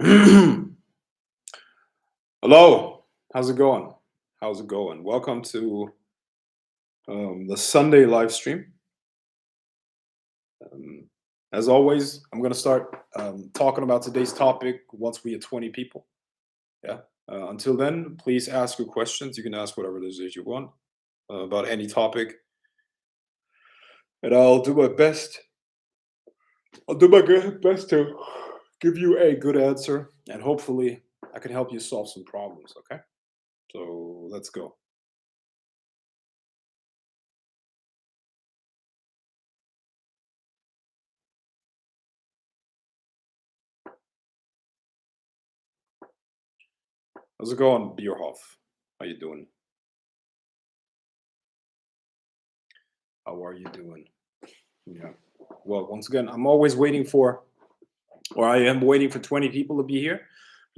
Hello, how's it going? How's it going? Welcome to the Sunday live stream. Um, as always, I'm going to start talking about today's topic once we hit 20 people. Yeah. Until then, please ask your questions. You can ask whatever it is that you want about any topic, and I'll do my best. I'll do my best to give you a good answer, and hopefully, I can help you solve some problems. Okay. So let's go. How's it going, Bierhoff? How you doing? How are you doing? Yeah. Well, once again, I'm always waiting for, or I am waiting for 20 people to be here,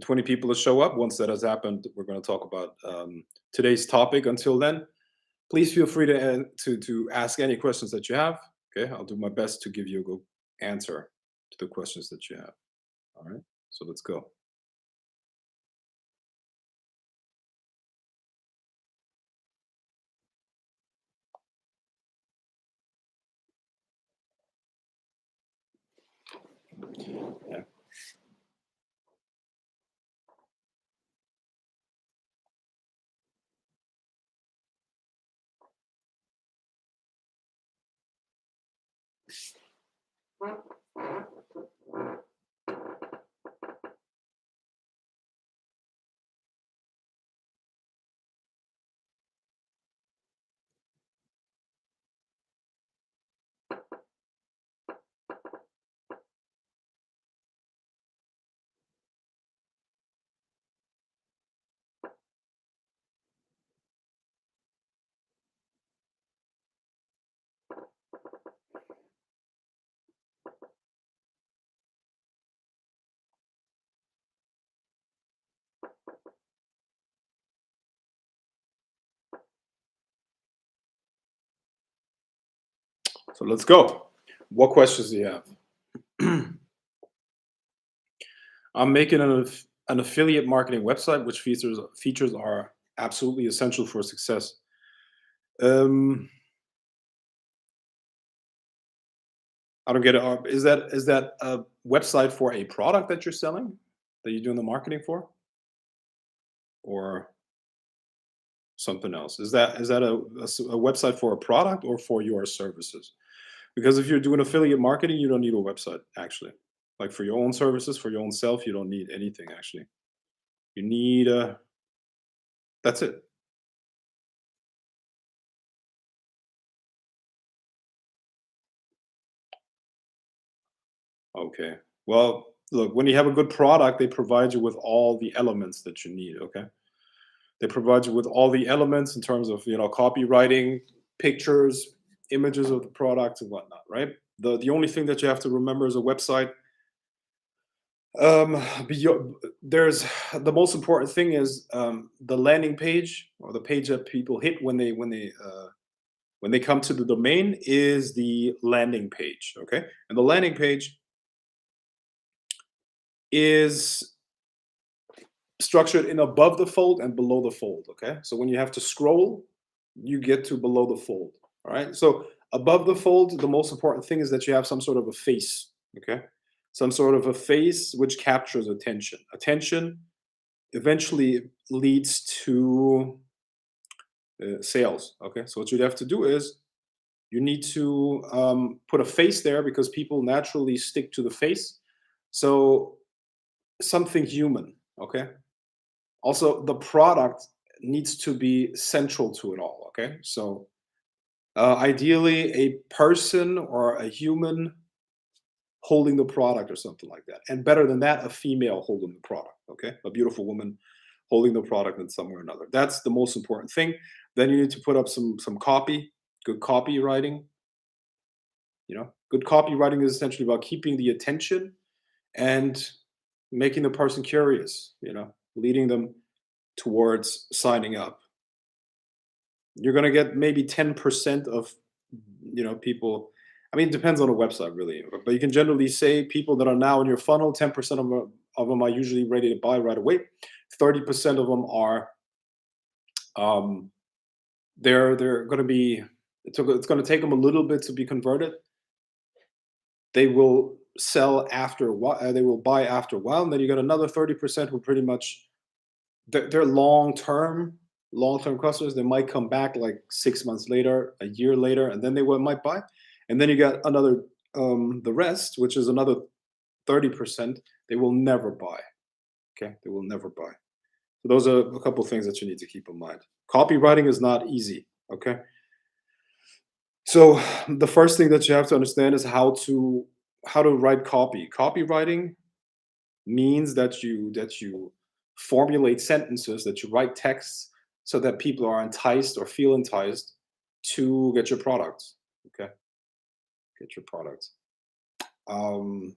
20 people to show up. Once that has happened, we're going to talk about today's topic. Until then, please feel free to ask any questions that you have. Okay, I'll do my best to give you a good answer to the questions that you have. All right, so let's go. Yeah. So let's go. What questions do you have? I'm making an affiliate marketing website, which features are absolutely essential for success. Um, I don't get it. Is that a website for a product that you're selling that you're doing the marketing for, or something else? Is that a website for a product or for your services? Because if you're doing affiliate marketing, you don't need a website actually. Like for your own services, for your own self, you don't need anything actually. You need that's it. Okay. Well, look, when you have a good product, they provide you with all the elements that you need. Okay. They provide you with all the elements in terms of copywriting, pictures, images of the product and whatnot, right? The only thing that you have to remember is a website. There's the most important thing is the landing page or the page that people hit when they come to the domain is the landing page. Okay, and the landing page is structured in above the fold and below the fold. Okay, so when you have to scroll, you get to below the fold. All right, so above the fold, the most important thing is that you have some sort of a face. Okay, some sort of a face which captures attention. Attention eventually leads to sales. Okay, so what you'd have to do is you need to put a face there because people naturally stick to the face. So something human. Okay, also the product needs to be central to it all. Okay, so ideally a person or a human holding the product or something like that, and better than that, a female holding the product. Okay, a beautiful woman holding the product in some way or another. That's the most important thing. Then you need to put up some copy, good copywriting. Good copywriting is essentially about keeping the attention and making the person curious. Leading them towards signing up. You're going to get maybe 10% of people. I mean, it depends on the website really, but you can generally say people that are now in your funnel, 10% of them of them are usually ready to buy right away. 30% of them are um, they're going to be it's going to take them a little bit to be converted. They will sell after a while. They will buy after a while, and then you got another 30% who pretty much they're long term customers. They might come back like 6 months later, a year later, and then might buy. And then you got another the rest, which is another 30%. They will never buy. Okay, they will never buy. So those are a couple things that you need to keep in mind. Copywriting is not easy. Okay, so the first thing that you have to understand is how to write copy. Copywriting means that you formulate sentences, that you write texts so that people are enticed or feel enticed to get your product. Okay, get your product. Um,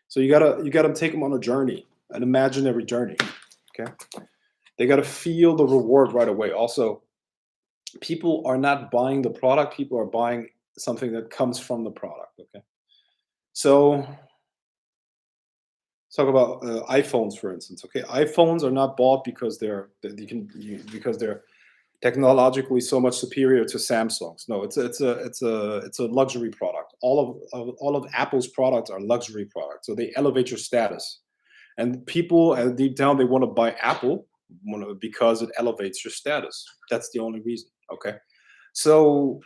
so you gotta take them on a journey, an imaginary journey. Okay, they gotta feel the reward right away. Also, people are not buying the product; people are buying something that comes from the product. Okay, so let's talk about iPhones, for instance. Okay, iPhones are not bought because because they're technologically so much superior to Samsung's. No, it's a luxury product. All of Apple's products are luxury products, so they elevate your status. And people, deep down, they want to buy Apple because it elevates your status. That's the only reason. Okay, so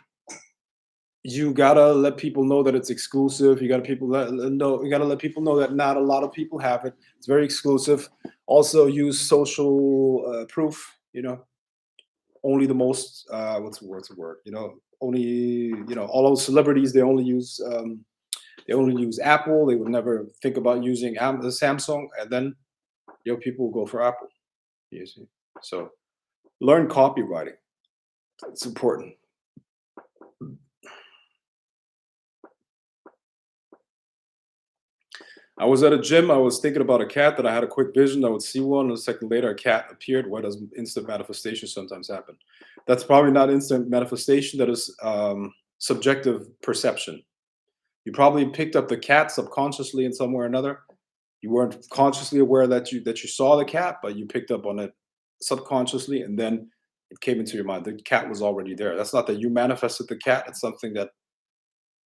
you gotta let people know that it's exclusive. You gotta let people know that not a lot of people have it. It's very exclusive. Also, use social proof. Only the most what's the word? Only all those celebrities. They only use Apple. They would never think about using the Samsung, and then people will go for Apple. You see, so learn copywriting. It's important. I was at a gym. I was thinking about a cat that I had a quick vision. I would see one, and a second later, a cat appeared. Why does instant manifestation sometimes happen? That's probably not instant manifestation. That is subjective perception. You probably picked up the cat subconsciously in some way or another. You weren't consciously aware that you saw the cat, but you picked up on it subconsciously, and then it came into your mind. The cat was already there. That's not that you manifested the cat. It's something that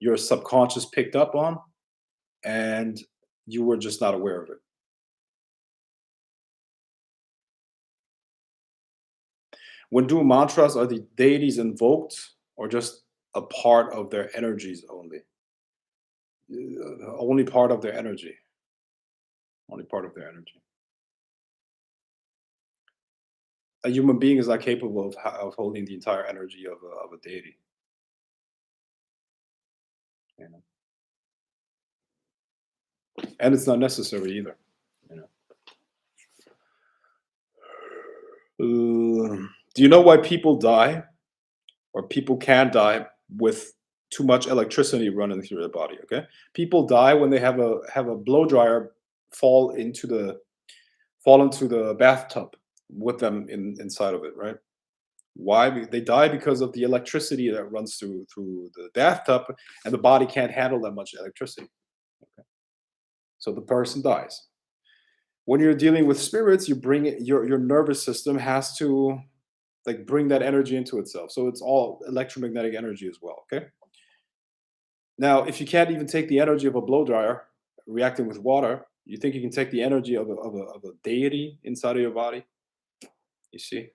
your subconscious picked up on, and you were just not aware of it. When doing mantras, are the deities invoked or just a part of their energies only? Only part of their energy. Only part of their energy. A human being is not capable of holding the entire energy of a deity. You know? And it's not necessary either. You do you know why people die or people can die with too much electricity running through their body? Okay, people die when they have a blow dryer fall into the bathtub with them inside of it, right? Why? They die because of the electricity that runs through the bathtub, and the body can't handle that much electricity. Okay, so the person dies. When you're dealing with spirits, you bring your nervous system has to like bring that energy into itself. So it's all electromagnetic energy as well. Okay. Now, if you can't even take the energy of a blow dryer reacting with water, you think you can take the energy of a deity inside of your body? You see?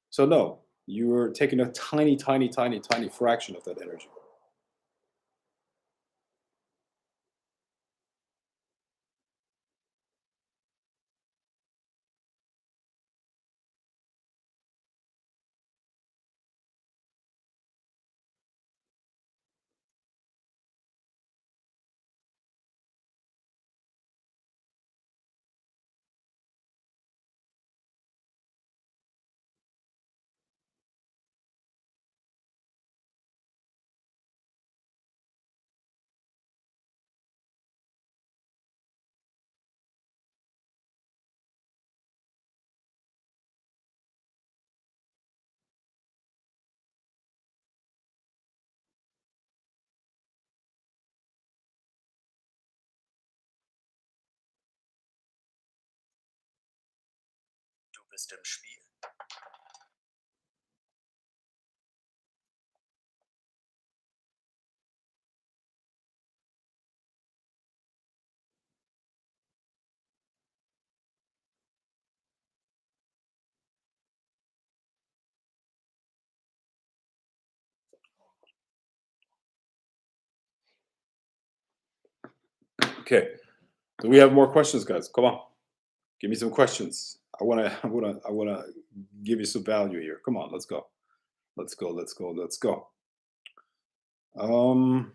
So no, you're taking a tiny, tiny, tiny, tiny fraction of that energy. bist im Spiel. Okay. Do we have more questions, guys? Come on. Give me some questions. I wanna give you some value here. Come on, let's go. Let's go, let's go, let's go. Um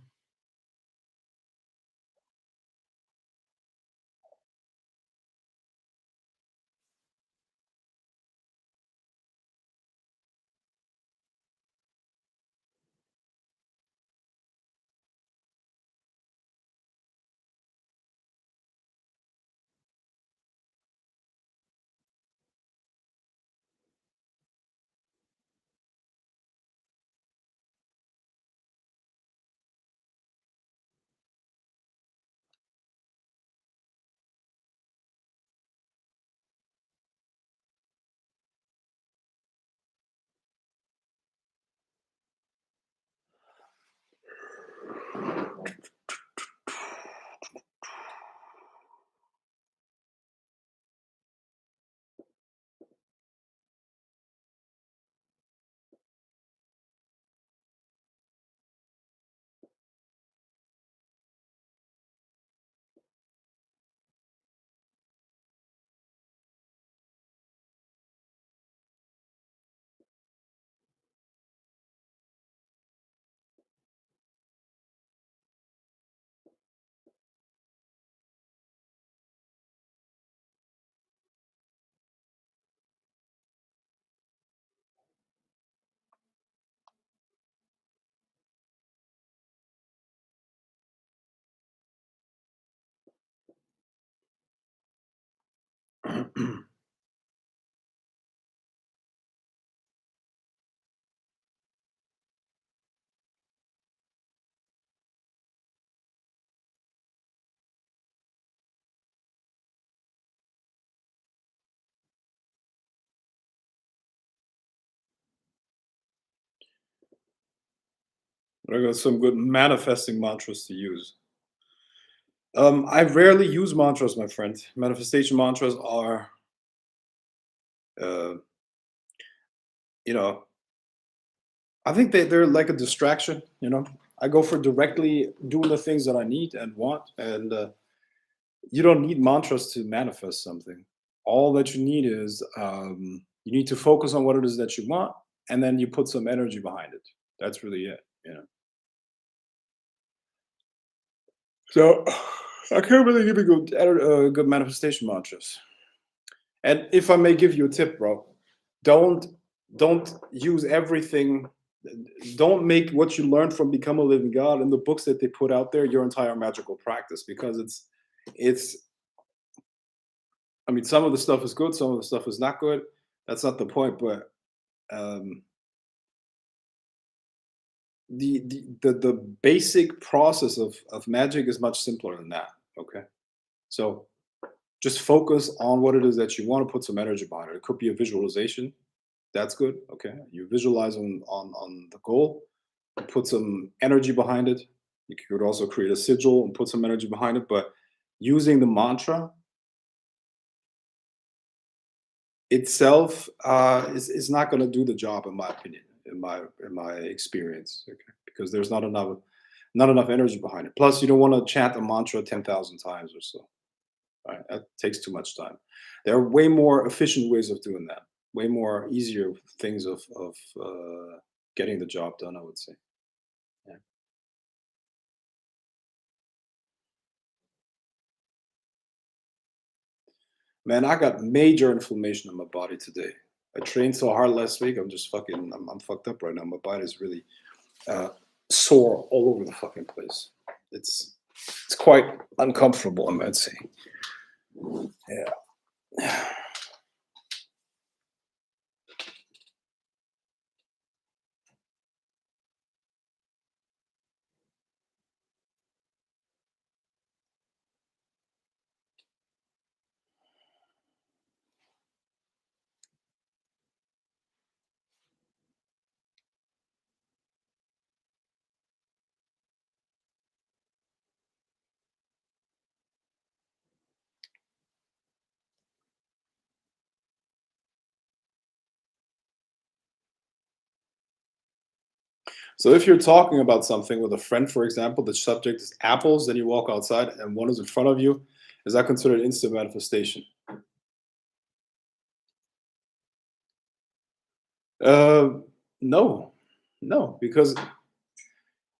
I got some good manifesting mantras to use. I rarely use mantras, my friend. Manifestation mantras are, uh, you know, I think they're like a distraction. I go for directly doing the things that I need and want, and you don't need mantras to manifest something. All that you need is you need to focus on what it is that you want, and then you put some energy behind it. That's really it. So I can't really give you good manifestation mantras. And if I may give you a tip, bro, don't don't use everything. Don't make what you learned from Become a Living God and the books that they put out there your entire magical practice, because it's. I mean, some of the stuff is good, some of the stuff is not good. That's not the point, but um, the basic process of magic is much simpler than that. Okay, so just focus on what it is that you want to put some energy behind it. It could be a visualization. That's good. Okay, you visualize on the goal, you put some energy behind it. You could also create a sigil and put some energy behind it. But using the mantra itself is not going to do the job, in my opinion, in my experience. Okay, because there's not enough energy behind it. Plus, you don't want to chant a mantra 10,000 times or so. Right? That takes too much time. There are way more efficient ways of doing that. Way more easier things of getting the job done, I would say. Yeah. Man, I got major inflammation in my body today. I trained so hard last week. I'm just fucking. I'm fucked up right now. My body's really uh, sore all over the fucking place. It's it's quite uncomfortable, I might say. Yeah. So if you're talking about something with a friend, for example, the subject is apples, then you walk outside and one is in front of you, is that considered instant manifestation? Uh, no, no, because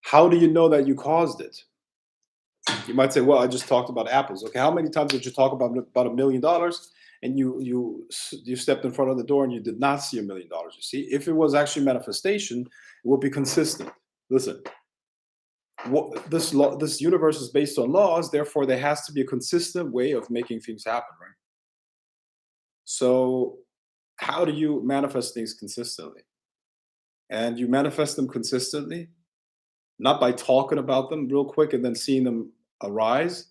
how do you know that you caused it? You might say, "Well, I just talked about apples." Okay, how many times did you talk about $1 million, and you stepped in front of the door and you did not see $1 million? You see, if it was actually manifestation, it would be consistent. Listen, this universe is based on laws, therefore there has to be a consistent way of making things happen, right? So, how do you manifest things consistently? And you manifest them consistently not by talking about them real quick and then seeing them arise.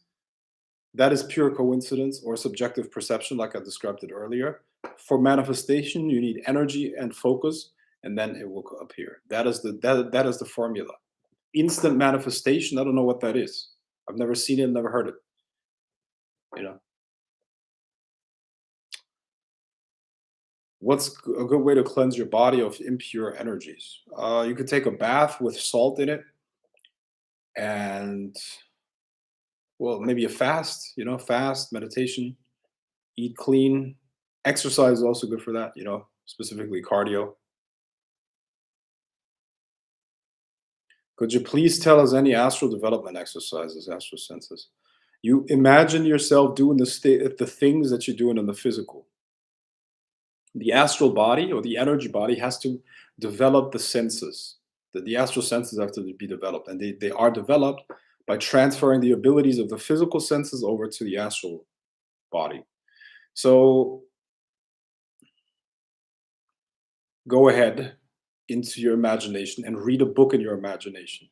That is pure coincidence or subjective perception, like I described it earlier. For manifestation, you need energy and focus, and then it will appear. That is the formula. Instant manifestation. I don't know what that is. I've never seen it, never heard it. You know, what's a good way to cleanse your body of impure energies? You could take a bath with salt in it, and well, maybe a fast. Fast meditation, eat clean, exercise is also good for that. Specifically cardio. Could you please tell us any astral development exercises, astral senses? You imagine yourself doing the things that you're doing in the physical. The astral body or the energy body has to develop the senses. The astral senses have to be developed, and they are developed by transferring the abilities of the physical senses over to the astral body. So go ahead into your imagination and read a book in your imagination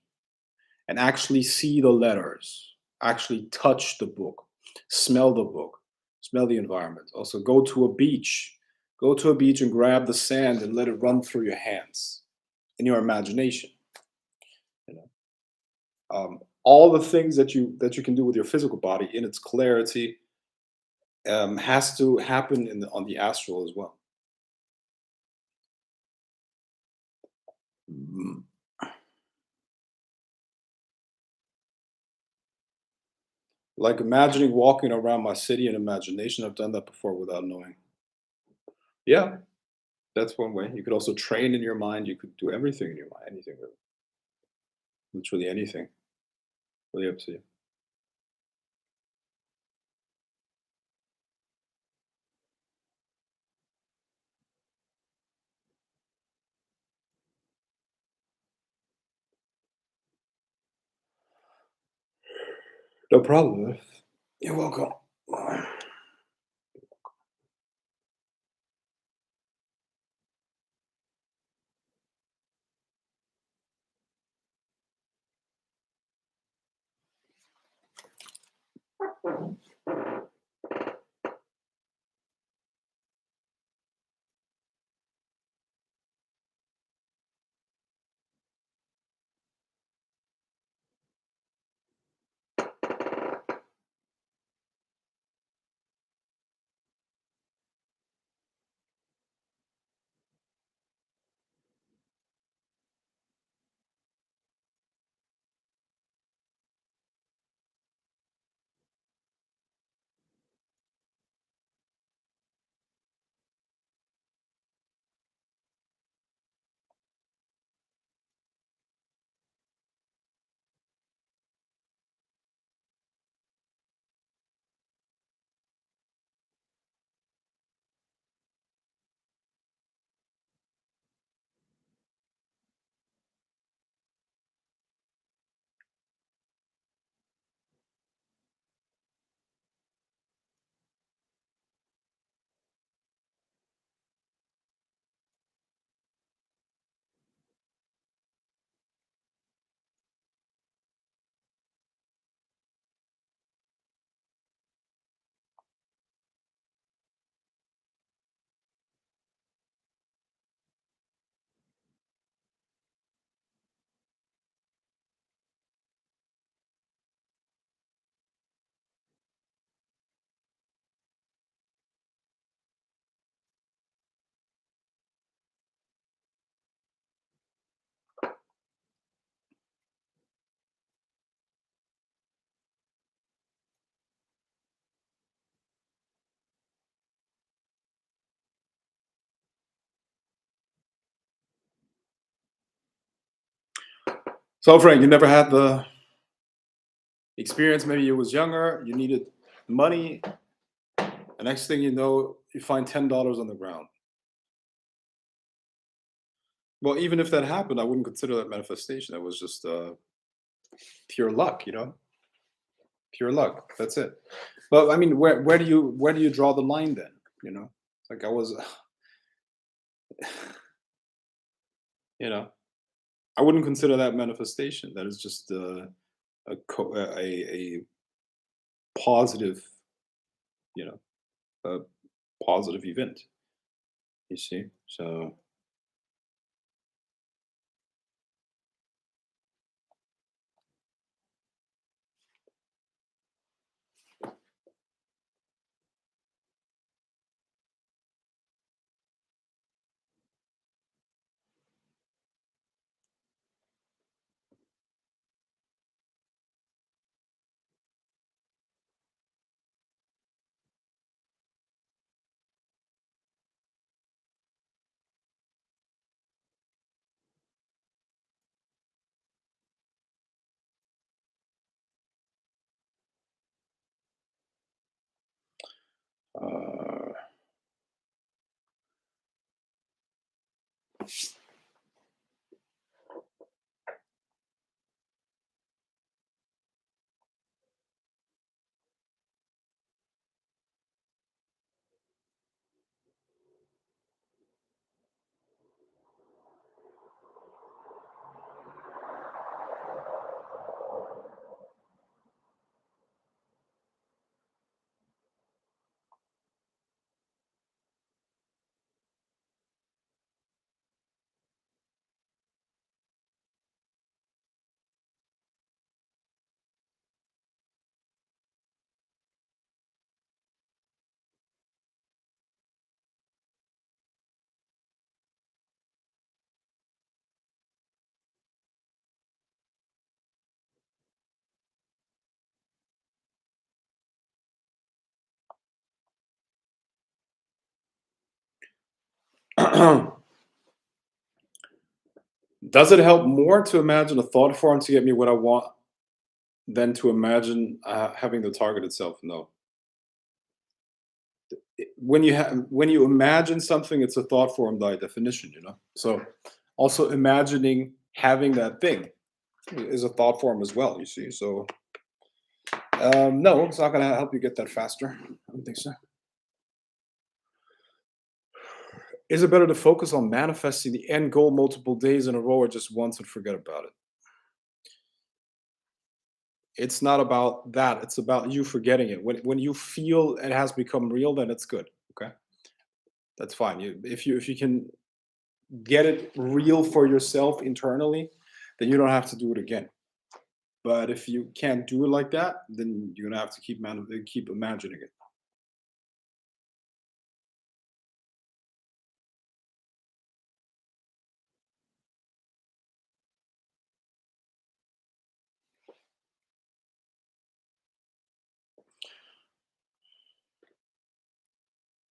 and actually see the letters, actually touch the book, smell the environment. Also, go to a beach. Go to a beach and grab the sand and let it run through your hands in your imagination. You know, all the things that you can do with your physical body in its clarity has to happen on the astral as well. Mm, Like imagining walking around my city in imagination. I've done that before without knowing. Yeah, that's one way. You could also train in your mind. You could do everything in your mind, anything really, literally anything. Really up to you. No problem. You're welcome. So, Frank, you never had the experience. Maybe you was younger, you needed money. The next thing you know, you find $10 on the ground. Well, even if that happened, I wouldn't consider that manifestation. That was just pure luck, pure luck. That's it. But I mean, where do you draw the line then? Like I was, you know, I wouldn't consider that manifestation. That is just a positive, you know, a positive event. You see, so. Uh, does it help more to imagine a thought form to get me what I want than to imagine having the target itself? No. When you imagine something, it's a thought form by definition. So also imagining having that thing is a thought form as well. You see, so no, it's not going to help you get that faster. I don't think so. Is it better to focus on manifesting the end goal multiple days in a row or just once and forget about it? It's not about that. It's about you forgetting it. When you feel it has become real, then it's good. Okay, that's fine. If you can get it real for yourself internally, then you don't have to do it again. But if you can't do it like that, then you're gonna have to keep imagining it.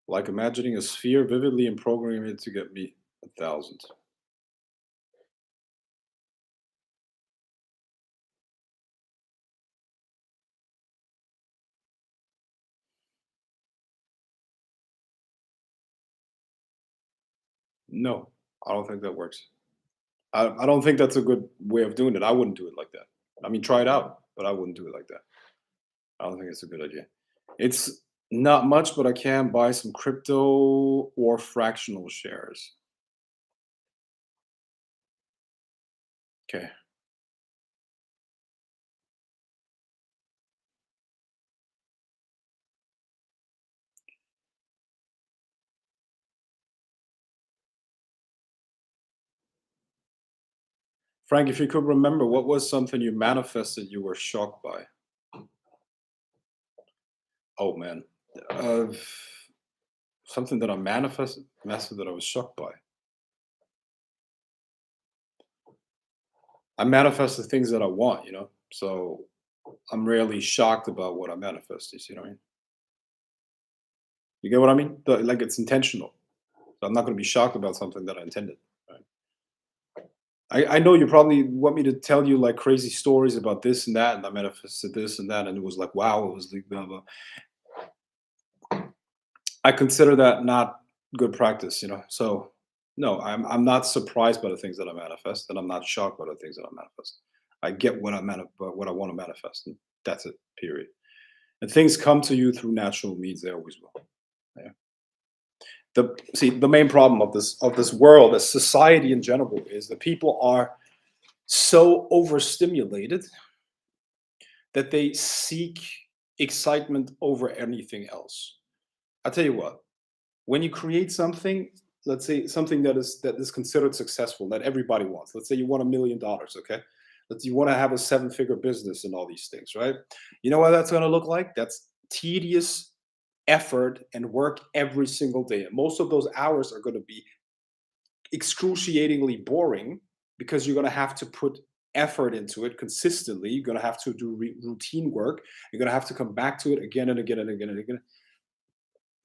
Like imagining a sphere vividly and programming it to get me 1,000. No, I don't think that works. I don't think that's a good way of doing it. I wouldn't do it like that. I mean, try it out, but I wouldn't do it like that. I don't think it's a good idea. It's not much, but I can buy some crypto or fractional shares. Okay. Frank, if you could remember, what was something you manifested you were shocked by? Oh man. Uh, Something that I manifested that I was shocked by. I manifest the things that I want. So I'm rarely shocked about what I manifest. You see what I mean? You get what I mean? Like it's intentional. So I'm not going to be shocked about something that I intended. Right? I know you probably want me to tell you like crazy stories about this and that, and I manifested this and that, and it was like, wow, it was like blah, blah. I consider that not good practice, you know. So no, I'm not surprised by the things that I manifest, and I'm not shocked by the things that I manifest. I get what I want to manifest, and that's it. Period. And things come to you through natural means; they always will. Yeah. The main problem of this world, as society in general, is that people are so overstimulated that they seek excitement over anything else. I tell you what, when you create something, let's say something that is considered successful, that everybody wants. Let's say you want $1 million, okay? You want to have a seven-figure business and all these things, right? You know what that's going to look like? That's tedious effort and work every single day. And most of those hours are going to be excruciatingly boring because you're going to have to put effort into it consistently. You're going to have to do routine work. You're going to have to come back to it again and again and again and again.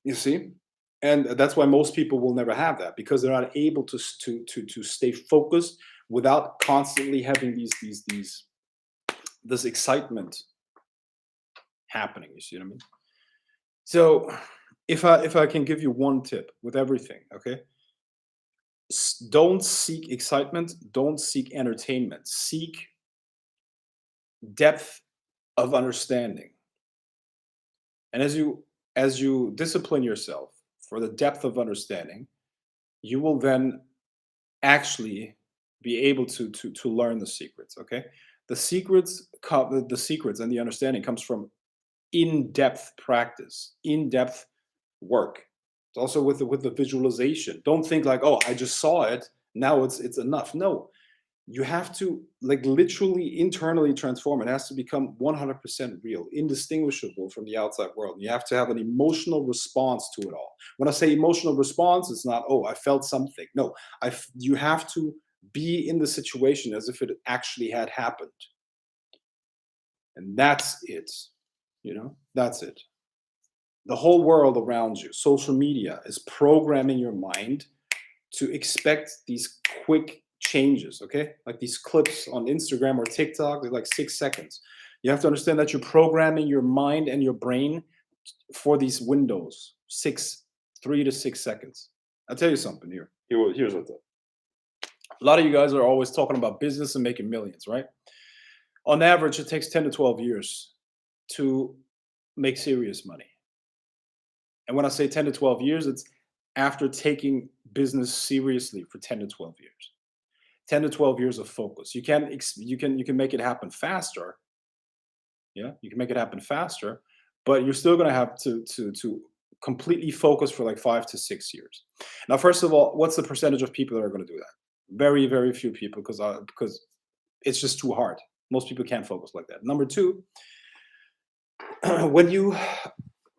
You see? And that's why most people will never have that, because they're not able to stay focused without constantly having these this excitement happening. You see what I mean? So if I can give you one tip with everything, okay? Don't seek excitement, don't seek entertainment. Seek depth of understanding. And as you discipline yourself for the depth of understanding, you will then actually be able to learn the secrets. Okay, the secrets and the understanding comes from in-depth practice, in-depth work. It's also with the visualization. Don't think like, oh, I just saw it, now it's enough. No, you have to like literally internally transform. It has to become 100% real, indistinguishable from the outside world. You have to have an emotional response to it all. When I say emotional response, it's not, oh, I felt something. No, you have to be in the situation as if it actually had happened. And that's it. That's it. The whole world around you, social media, is programming your mind to expect these quick changes, okay? Like these clips on Instagram or TikTok, they're like 6 seconds. You have to understand that you're programming your mind and your brain for these windows, 3 to 6 seconds. I'll tell you something here. Here's what a lot of you guys are always talking about business and making millions, right? On average, it takes 10 to 12 years to make serious money. And when I say 10 to 12 years, it's after taking business seriously for 10 to 12 years. 10 to 12 years of focus. You can make it happen faster. Yeah, you can make it happen faster, but you're still going to have to completely focus for like 5 to 6 years. Now, first of all, what's the percentage of people that are going to do that? Very, very few people, because it's just too hard. Most people can't focus like that. Number two, when you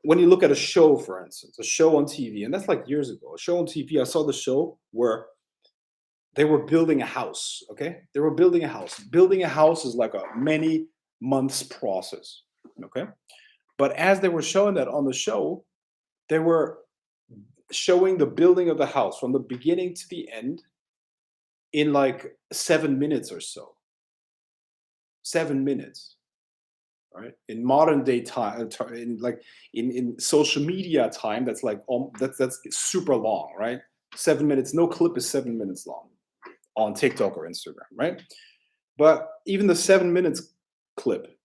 look at a show, for instance, a show on TV, and that's like years ago, a show on TV, I saw the show where they were building a house. Okay, they were building a house. Building a house is like a many months process. Okay, but as they were showing that on the show, they were showing the building of the house from the beginning to the end in like 7 minutes or so. 7 minutes. Right, in modern day time, in social media time, that's like that's super long, right? 7 minutes. No clip is 7 minutes long on TikTok or Instagram, right? But even the 7 minutes clip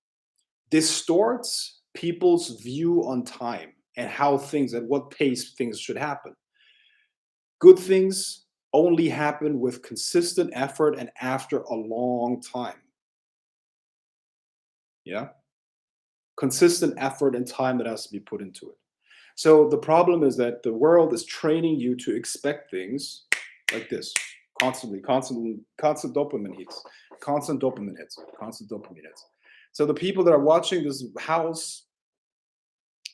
distorts people's view on time and how things, at what pace things should happen. Good things only happen with consistent effort and after a long time. Yeah, consistent effort and time that has to be put into it. So the problem is that the world is training you to expect things like this constantly, constant dopamine hits, constant dopamine hits, constant dopamine hits. So the people that are watching this house,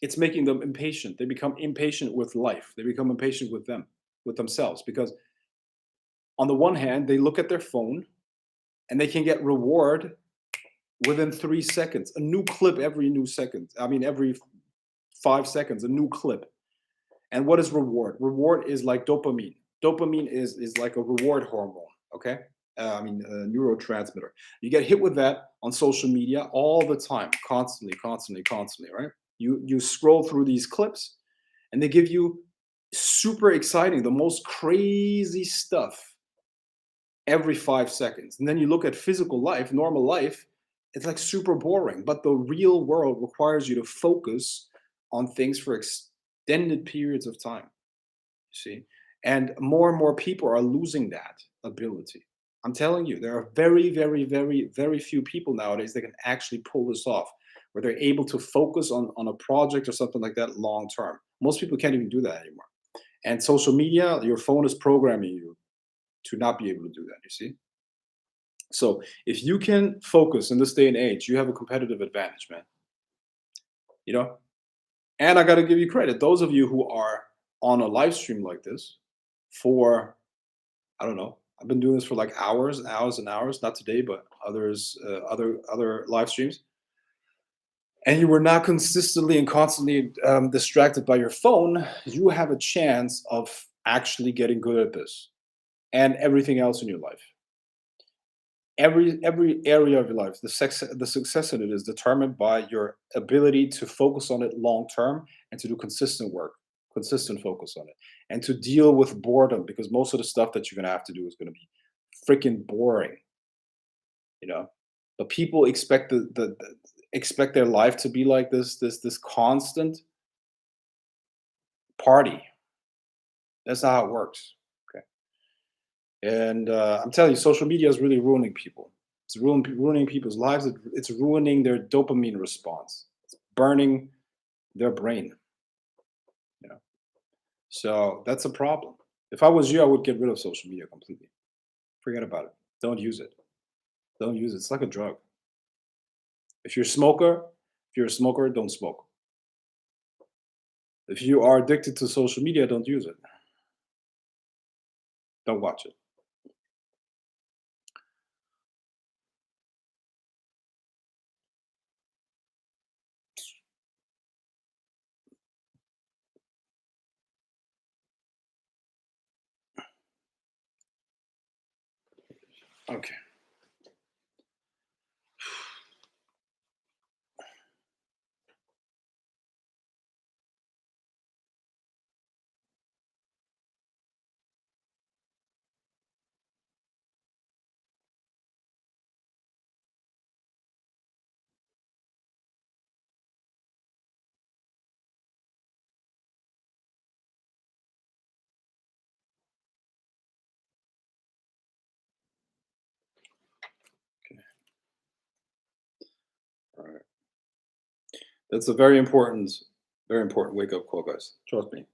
it's making them impatient. They become impatient with life. They become impatient with themselves, because on the one hand, they look at their phone and they can get reward within 3 seconds. A new clip every new second. I mean, every 5 seconds, a new clip. And what is reward? Reward is like dopamine. Dopamine is like a reward hormone. Okay. neurotransmitter. You get hit with that on social media all the time, constantly, constantly, constantly, right? You scroll through these clips, and they give you super exciting, the most crazy stuff every 5 seconds. And then you look at physical life, normal life, it's like super boring. But the real world requires you to focus on things for extended periods of time. See? And more people are losing that ability. I'm telling you, there are very, very, very, very few people nowadays that can actually pull this off, where they're able to focus on a project or something like that long term. Most people can't even do that anymore. And social media, your phone is programming you to not be able to do that, you see? So if you can focus in this day and age, you have a competitive advantage, man. You know? And I gotta give you credit. Those of you who are on a live stream like this for, I don't know, I've been doing this for like hours and hours and hours, not today, but others, other live streams. And you were not consistently and constantly distracted by your phone, you have a chance of actually getting good at this and everything else in your life. Every area of your life, the success in it is determined by your ability to focus on it long term and to do consistent work, consistent focus on it, and to deal with boredom, because most of the stuff that you're gonna have to do is gonna be freaking boring, you know. But people expect expect their life to be like this constant party. That's not how it works. Okay. And I'm telling you, social media is really ruining people. It's ruining people's lives. It's ruining their dopamine response. It's burning their brain. You know, so that's a problem. If I was you, I would get rid of social media completely. Forget about it. Don't use it. Don't use it. It's like a drug. If you're a smoker, don't smoke. If you are addicted to social media, don't use it. Don't watch it. Okay. Okay. All right. That's a very important wake up call, guys. Trust me.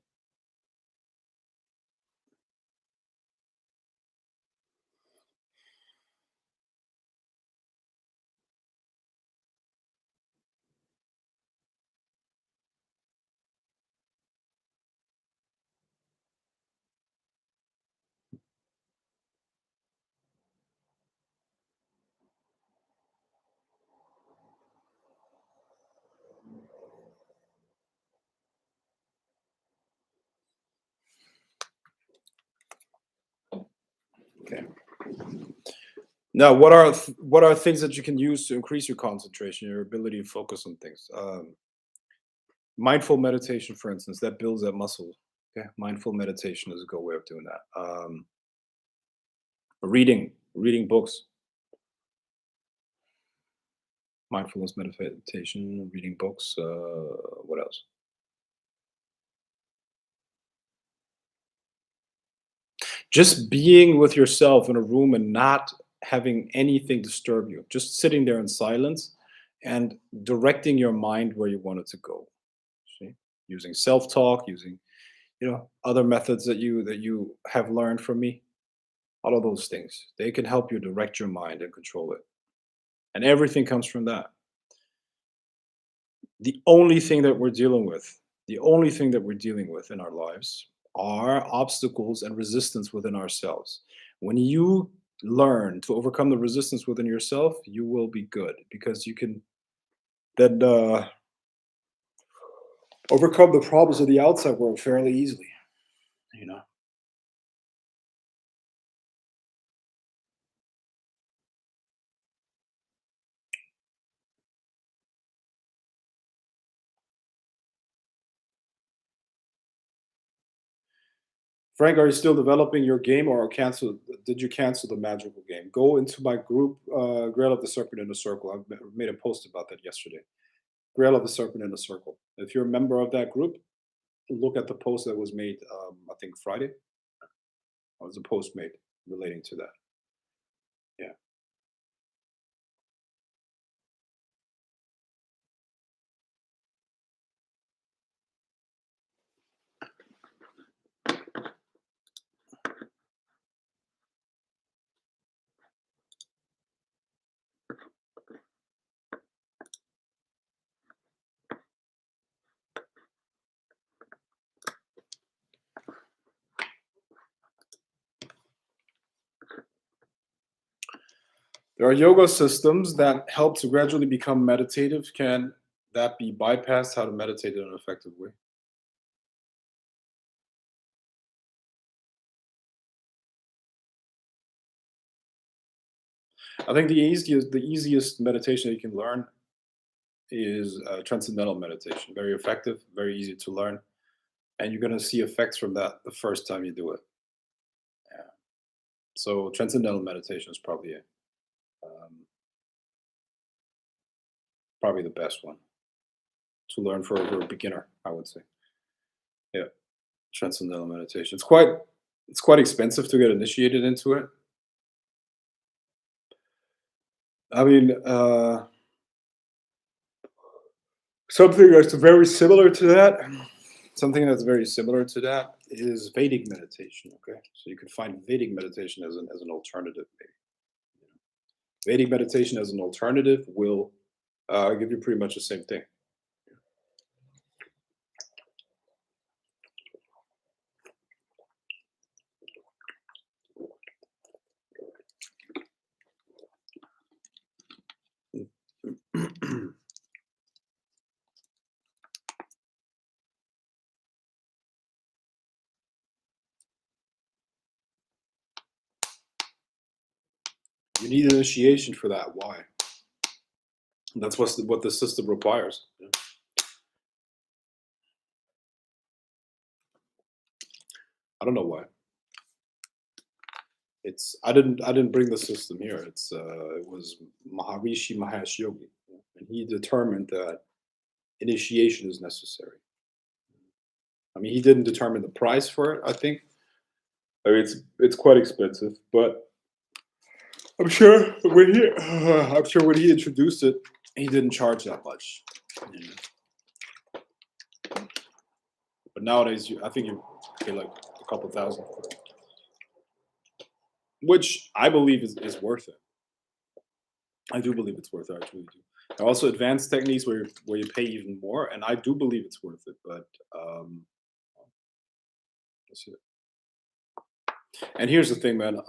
Okay. Now, what are things that you can use to increase your concentration, your ability to focus on things? Mindful meditation, for instance, that builds that muscle. Okay, mindful meditation is a good way of doing that. Reading books, mindfulness meditation, reading books. What else? Just being with yourself in a room and not having anything disturb you. Just sitting there in silence and directing your mind where you want it to go. See, using self-talk, using other methods that you have learned from me. All of those things, they can help you direct your mind and control it, and everything comes from that. The only thing that we're dealing with, the only thing that we're dealing with in our lives are obstacles and resistance within ourselves. When you learn to overcome the resistance within yourself, you will be good, because you can then overcome the problems of the outside world fairly easily. You know. Frank, are you still developing your game, or did you cancel the magical game? Go into my group, Grail of the Serpent in a Circle. Made a post about that yesterday. Grail of the Serpent in a Circle. If you're a member of that group, look at the post that was made, I think Friday. There was a post made relating to that. Yeah. There are yoga systems that help to gradually become meditative. Can that be bypassed? How to meditate in an effective way? I think the easiest meditation you can learn is transcendental meditation. Very effective, very easy to learn, and you're gonna see effects from that the first time you do it. Yeah. So transcendental meditation is um, probably the best one to learn for a beginner, I would say. Yeah, transcendental meditation. It's quite expensive to get initiated into it. I mean, something that's very similar to that. Something that's very similar to that is Vedic meditation. Okay, so you can find Vedic meditation as an alternative. Maybe Vedic meditation as an alternative will give you pretty much the same thing. You need initiation for that. Why? That's what the system requires. Yeah. I don't know why. I didn't bring the system here. It was Maharishi Mahesh Yogi, and he determined that initiation is necessary. I mean, he didn't determine the price for it. I mean, it's quite expensive, but I'm sure when he introduced it, he didn't charge that much. You know. But nowadays, I think you pay like a couple thousand, which I believe is worth it. I do believe it's worth it. I truly do. There are also advanced techniques where you pay even more, and I do believe it's worth it. But let's see. And here's the thing, man.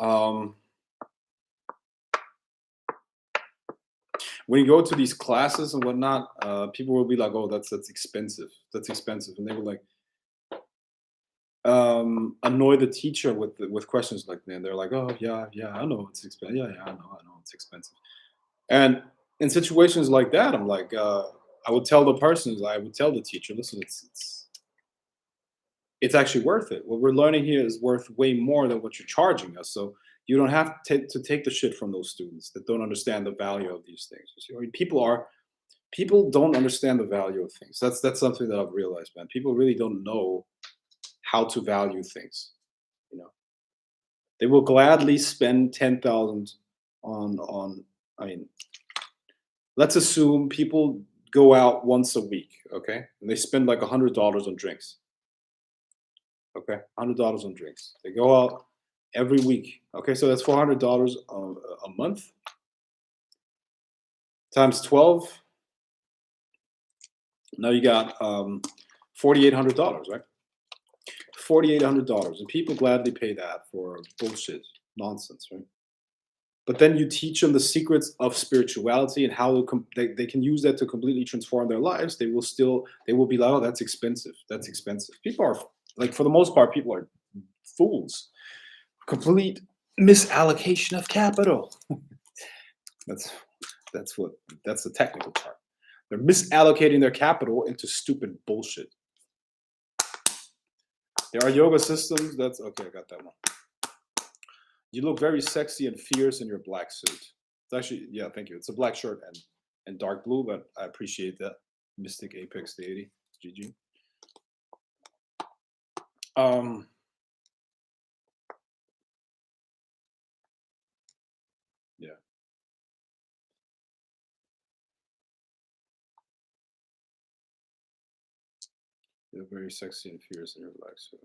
When you go to these classes and whatnot, people will be like, "Oh, that's expensive. That's expensive," and they will like annoy the teacher with questions like that. And they're like, "Oh, yeah, yeah, I know it's expensive. Yeah, yeah, I know it's expensive." And in situations like that, I'm like, I would tell the person, I would tell the teacher, listen, it's actually worth it. What we're learning here is worth way more than what you're charging us. So you don't have to take the shit from those students that don't understand the value of these things. You see, I mean, people don't understand the value of things. That's something that I've realized, man. People really don't know how to value things. You know, they will gladly spend 10,000 on. I mean, let's assume people go out once a week, okay, and they spend like $100 on drinks. Okay, $100 on drinks. They go out every week. Okay, so that's $400 a month times 12. Now you got $4,800, right? $4,800, and people gladly pay that for bullshit, nonsense, right? But then you teach them the secrets of spirituality and how they can use that to completely transform their lives. They will be like, oh, that's expensive. That's expensive. People are like, for the most part, people are fools. Complete misallocation of capital. that's that's the technical part. They're misallocating their capital into stupid bullshit. There are yoga systems. That's okay. I got that one. You look very sexy and fierce in your black suit. It's actually, yeah, thank you. It's a black shirt and dark blue, but I appreciate that. Mystic Apex Deity. GG. Yeah. You're very sexy and fierce in your black suit.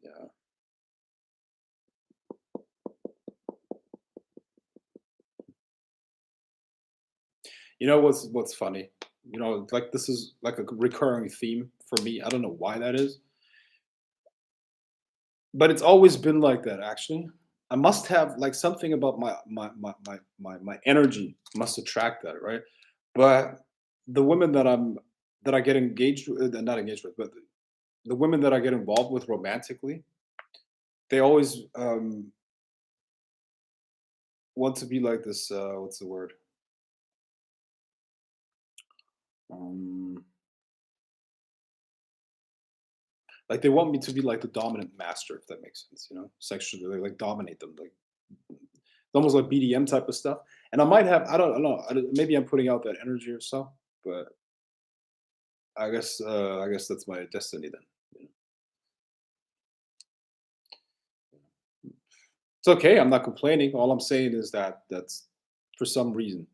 Yeah. You know what's funny? You know, like this is like a recurring theme for me. I don't know why that is, but it's always been like that. Actually, I must have like something about my energy must attract that, right? But the women that I get engaged with, not engaged with, but the women that I get involved with romantically, they always want to be like this. What's the word? Um, like they want me to be like the dominant master, if that makes sense. You know, sexually, like dominate them, like it's almost like BDM type of stuff. And I might have, I don't know, maybe I'm putting out that energy or so, but I guess that's my destiny then. You know? It's okay. I'm not complaining. All I'm saying is that that's for some reason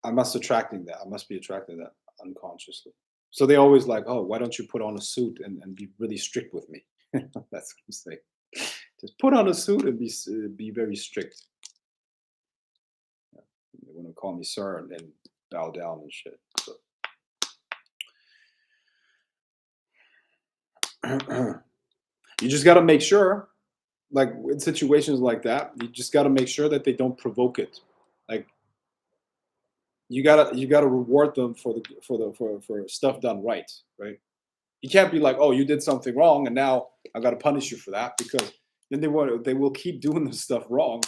I must attracting that. I must be attracting that unconsciously. So they always like, oh, why don't you put on a suit and be really strict with me? That's what I'm saying. Just put on a suit and be very strict. They want to call me sir and then bow down and shit. So. You just got to make sure, like in situations like that, you just got to make sure that they don't provoke it. Like you gotta reward them for stuff done right, right? You can't be like, oh, you did something wrong, and now I got to punish you for that because then they will keep doing the stuff wrong.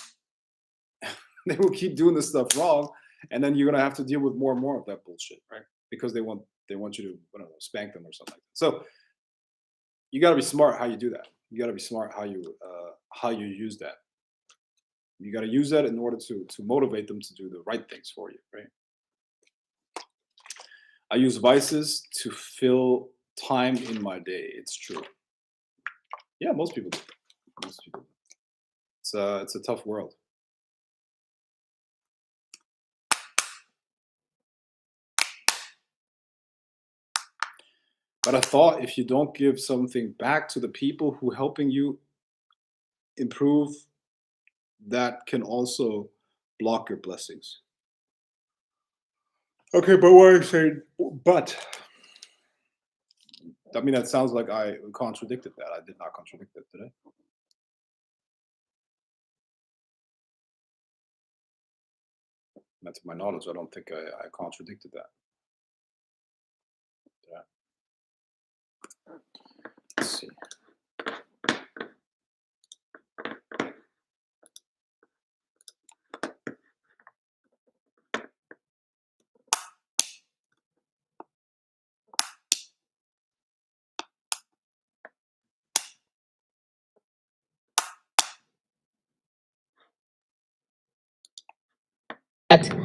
They will keep doing the stuff wrong, and then you're gonna have to deal with more and more of that bullshit, right? Because they want you to, I don't know, spank them or something like that. So you got to be smart how you do that. You got to be smart how you use that. You got to use that in order to motivate them to do the right things for you, right? I use vices to fill time in my day. It's true. Yeah, most people do. Most people do. It's a tough world. But I thought if you don't give something back to the people who helping you improve, that can also block your blessings. Okay, but why are you saying but? I mean, that sounds like I contradicted that. I did not contradict it, did I? Not to my knowledge, I don't think I contradicted that. Yeah. Let's see.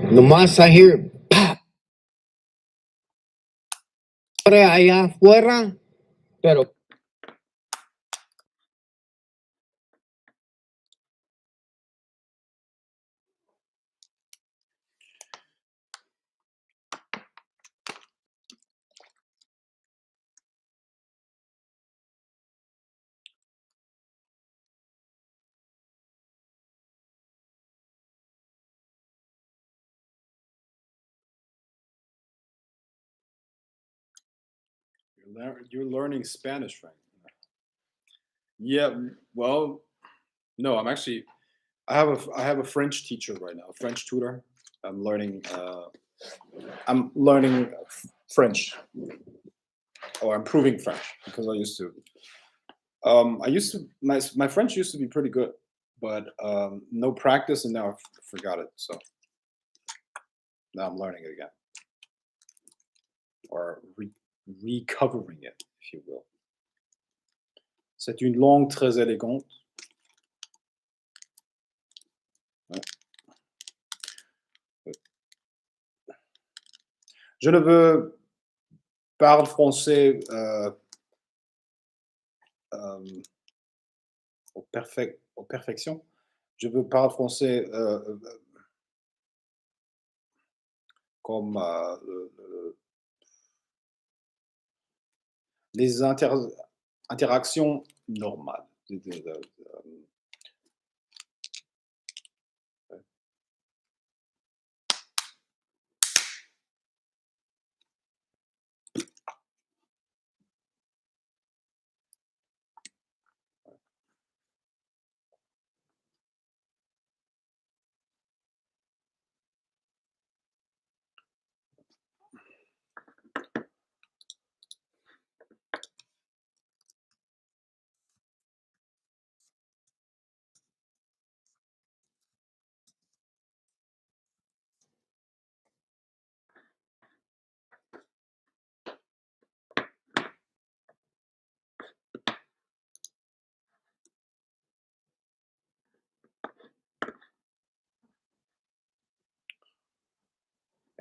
Nomás I hear pop. Allá afuera, pero You're learning Spanish, right? Yeah. Well, no, I have a French teacher right now, a French tutor. I'm learning. I'm learning French, or improving French because I used to. I used to my French used to be pretty good, but no practice, and now I forgot it. So now I'm learning it again, or recovering it, if you will. C'est une langue très élégante. Ouais. Je ne veux parle français aux perfection. Je veux parler français comme les interactions normales.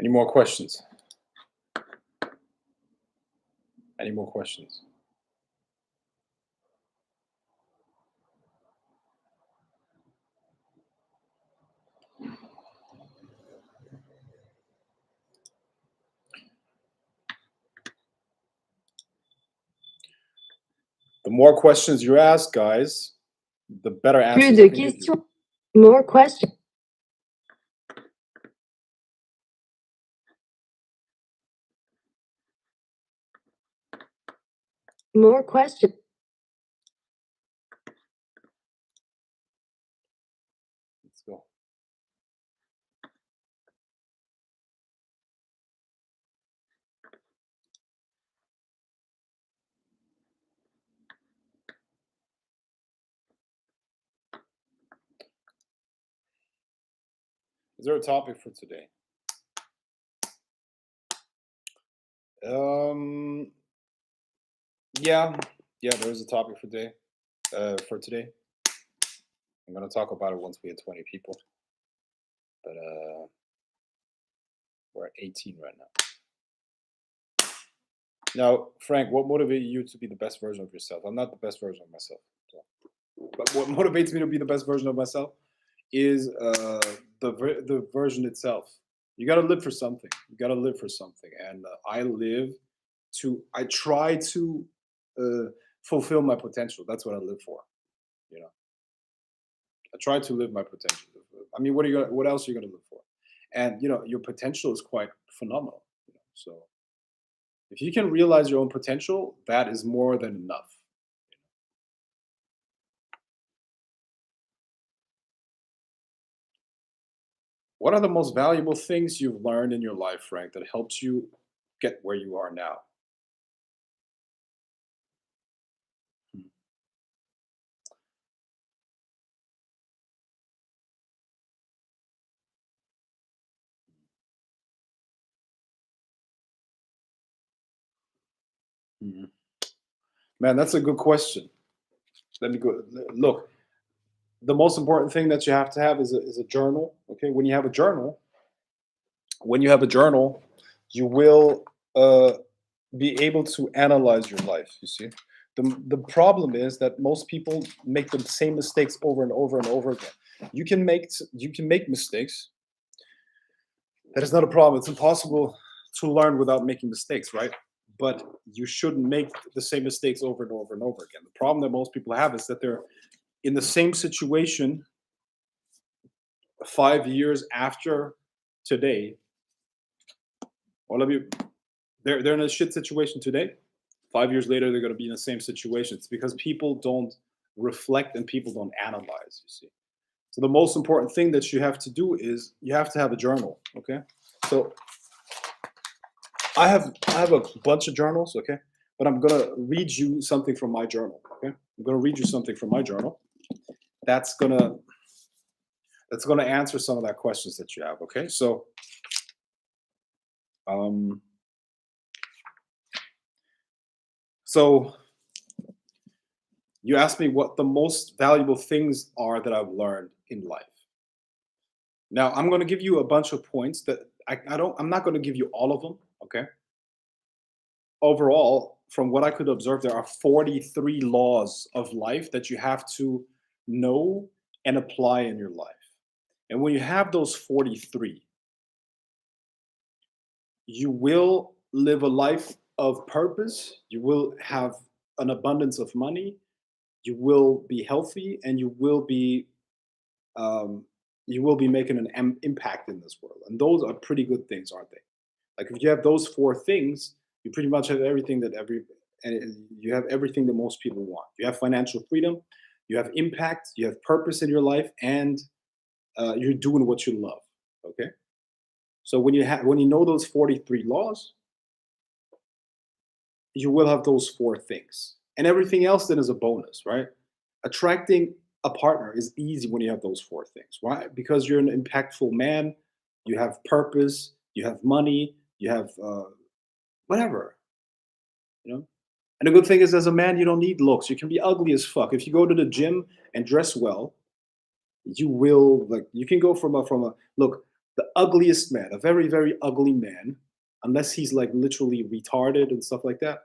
Any more questions? Any more questions? The more questions you ask, guys, the better Plus answers de I can give you. questions. More questions. More questions. Let's go. Is there a topic for today? Yeah, there's a topic for today. I'm gonna talk about it once we hit 20 people. But we're at 18 right now. Now, Frank, what motivated you to be the best version of yourself? I'm not the best version of myself. So. But what motivates me to be the best version of myself is the version itself. You got to live for something. You got to live for something. And I try to fulfill my potential. That's what I live for. You know, I try to live my potential. I mean, what else are you going to live for? And, you know, your potential is quite phenomenal. You know? So if you can realize your own potential, that is more than enough. What are the most valuable things you've learned in your life, Frank, that helped you get where you are now? Mhm. Man, that's a good question. Let me go. Look, the most important thing that you have to have is a journal. Okay, when you have a journal, you will be able to analyze your life. You see, the problem is that most people make the same mistakes over and over and over again. You can make mistakes. That is not a problem. It's impossible to learn without making mistakes, right? But you shouldn't make the same mistakes over and over and over again. The problem that most people have is that they're in the same situation 5 years after today. All of you, they're in a shit situation today. 5 years later, they're going to be in the same situation. It's because people don't reflect and people don't analyze, you see. So the most important thing that you have to do is you have to have a journal, okay? So I have a bunch of journals, okay? But I'm gonna read you something from my journal, okay? I'm gonna read you something from my journal. That's gonna answer some of that questions that you have, okay? So So you asked me what the most valuable things are that I've learned in life. Now I'm going to give you a bunch of points that I'm not going to give you all of them. Okay. Overall, from what I could observe, there are 43 laws of life that you have to know and apply in your life. And when you have those 43, you will live a life of purpose. You will have an abundance of money. You will be healthy, and um, you will be making an impact in this world. And those are pretty good things, aren't they? Like if you have those four things, you pretty much have everything and you have everything that most people want. You have financial freedom, you have impact, you have purpose in your life, and you're doing what you love. Okay. So when you know those 43 laws, you will have those four things. And everything else then is a bonus, right? Attracting a partner is easy when you have those four things. Why? Because you're an impactful man, you have purpose, you have money, you have whatever, you know? And the good thing is, as a man, you don't need looks. You can be ugly as fuck. If you go to the gym and dress well, you will, like, you can go from a look, the ugliest man, a very, very ugly man, unless he's like literally retarded and stuff like that,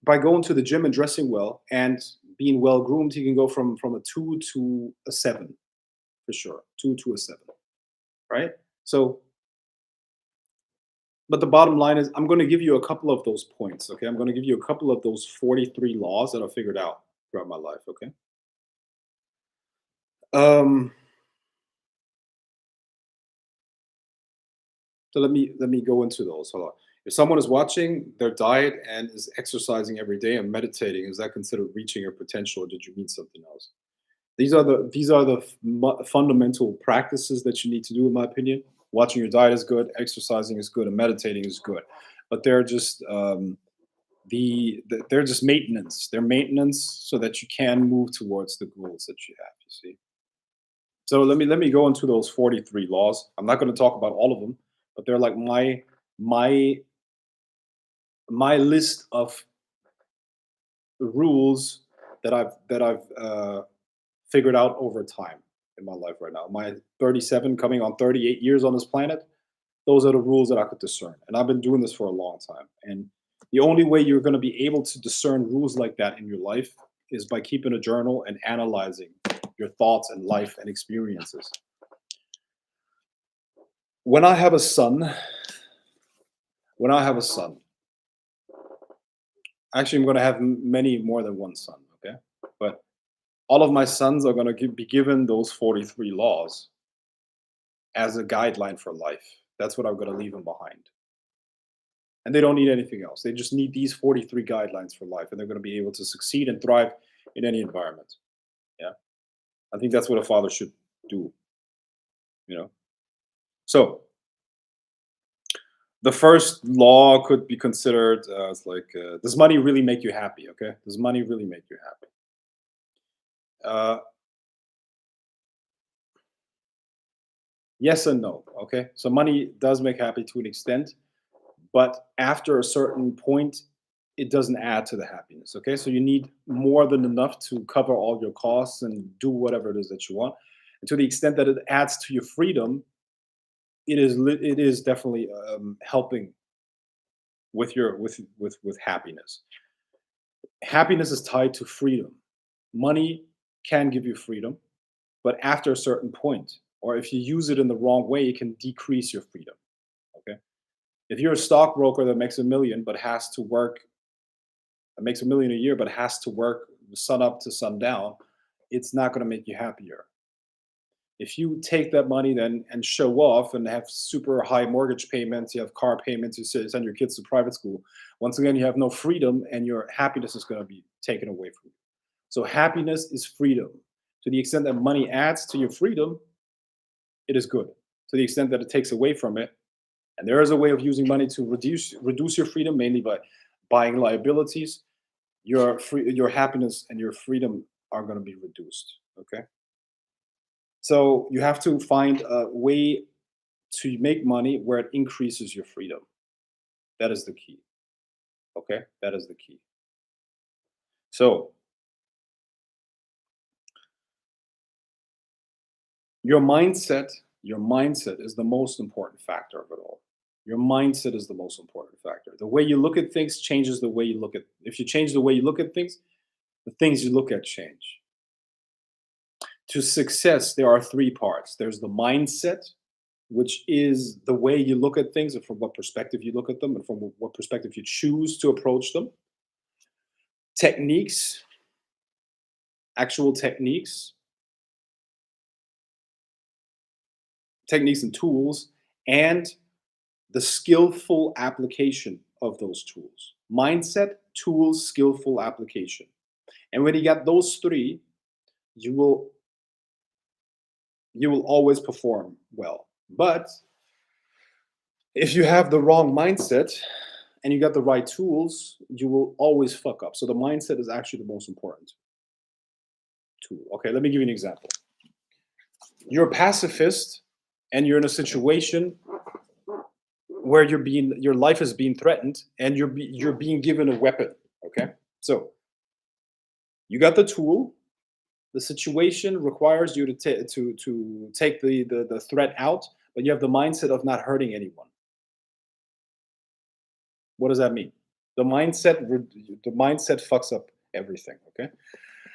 by going to the gym and dressing well and being well groomed, he can go from a 2 to a 7 for sure. 2 to a 7, right? So, but the bottom line is, I'm going to give you a couple of those points. Okay, I'm going to give you a couple of those 43 laws that I figured out throughout my life. Okay. Um. So let me go into those. Hold on. If someone is watching their diet and is exercising every day and meditating, is that considered reaching your potential, or did you mean something else? These are the fundamental practices that you need to do, in my opinion. Watching your diet is good, exercising is good, and meditating is good, but they're just they're just maintenance. They're maintenance so that you can move towards the goals that you have. You see. So let me go into those 43 laws. I'm not going to talk about all of them, but they're like my my list of rules that I've figured out over time in my life right now. My 37, coming on 38 years on this planet, those are the rules that I could discern. And I've been doing this for a long time. And the only way you're going to be able to discern rules like that in your life is by keeping a journal and analyzing your thoughts and life and experiences. When I have a son, when I have a son, actually, I'm going to have many more than one son, okay? But all of my sons are going to be given those 43 laws as a guideline for life. That's what I'm going to leave them behind. And they don't need anything else. They just need these 43 guidelines for life, and they're going to be able to succeed and thrive in any environment. Yeah. I think that's what a father should do, you know? So, the first law could be considered as like, does money really make you happy? Okay. Does money really make you happy? Uh, yes and no. Okay. So money does make happy to an extent, but after a certain point, it doesn't add to the happiness. Okay. So you need more than enough to cover all your costs and do whatever it is that you want. And to the extent that it adds to your freedom, it is definitely helping with your with happiness. Happiness is tied to freedom. Money can give you freedom, but after a certain point, or if you use it in the wrong way, it can decrease your freedom. Okay. If you're a stockbroker that makes a million but has to work, makes a million a year but has to work sun up to sundown, it's not going to make you happier. If you take that money then and show off and have super high mortgage payments, you have car payments, you send your kids to private school, once again, you have no freedom and your happiness is going to be taken away from you. So happiness is freedom. To the extent that money adds to your freedom, it is good. To the extent that it takes away from it, and there is a way of using money to reduce your freedom, mainly by buying liabilities, your happiness and your freedom are going to be reduced. Okay. So you have to find a way to make money where it increases your freedom. That is the key. Okay, that is the key. So your mindset is the most important factor of it all. Your mindset is the most important factor. The way you look at things changes the way you look at. If you change the way you look at things, the things you look at change. To success, there are three parts. There's the mindset, which is the way you look at things and from what perspective you look at them and from what perspective you choose to approach them. Techniques, actual techniques and tools, and the skillful application of those tools. Mindset, tools, skillful application. And when you got those three, you will always perform well. But if you have the wrong mindset and you got the right tools, you will always fuck up. So the mindset is actually the most important tool. Okay, let me give you an example. You're a pacifist and you're in a situation where your life is being threatened and you're being given a weapon. Okay, so you got the tool. The situation requires you to take the threat out, but you have the mindset of not hurting anyone. What does that mean? The mindset fucks up everything. Okay,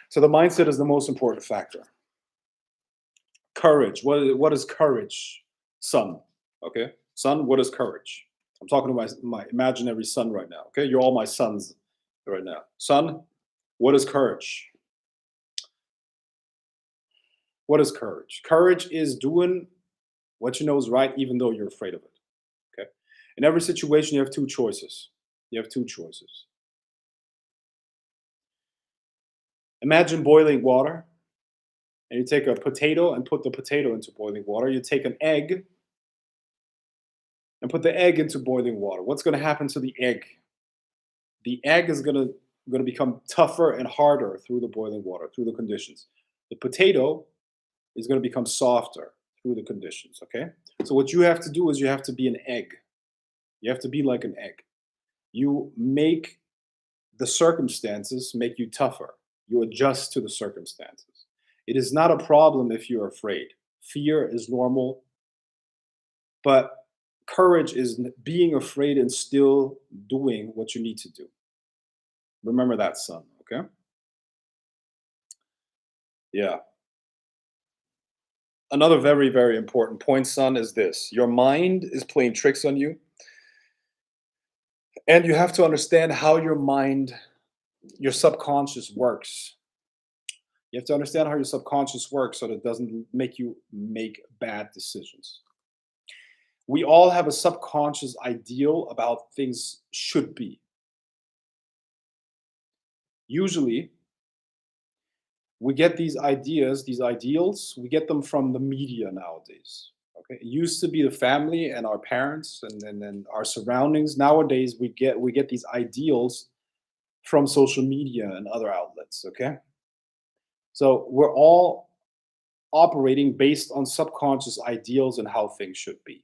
so the mindset is the most important factor. Courage. What is courage, son? Okay, son. What is courage? I'm talking to my imaginary son right now. Okay, you're all my sons right now. Son, what is courage? What is courage? Courage is doing what you know is right, even though you're afraid of it. Okay. In every situation, you have two choices. Imagine boiling water, and you take a potato and put the potato into boiling water. You take an egg and put the egg into boiling water. What's going to happen to the egg? The egg is going to become tougher and harder through the boiling water, through the conditions. The potato is going to become softer through the conditions. Okay. So what you have to do is you have to be an egg. You have to be like an egg. You make the circumstances make you tougher. You adjust to the circumstances. It is not a problem if you're afraid. Fear is normal, but courage is being afraid and still doing what you need to do. Remember that, son, okay? Yeah. Another very, very important point, son, is this. Your mind is playing tricks on you. And you have to understand how your mind, your subconscious works. You have to understand how your subconscious works so that it doesn't make you make bad decisions. We all have a subconscious ideal about things should be. Usually, we get these ideals, we get them from the media nowadays. Okay, it used to be the family and our parents and then our surroundings. Nowadays, we get these ideals from social media and other outlets. Okay, so we're all operating based on subconscious ideals and how things should be.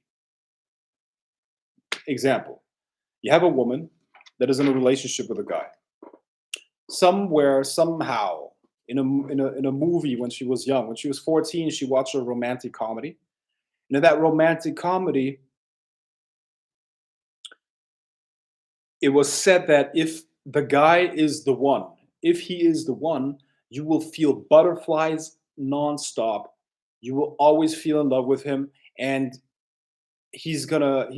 Example: you have a woman that is in a relationship with a guy. Somewhere, somehow, in a movie when she was young, when she was 14, she watched a romantic comedy. And in that romantic comedy, it was said that if the guy is the one, if he is the one, you will feel butterflies nonstop. You will always feel in love with him, and he's gonna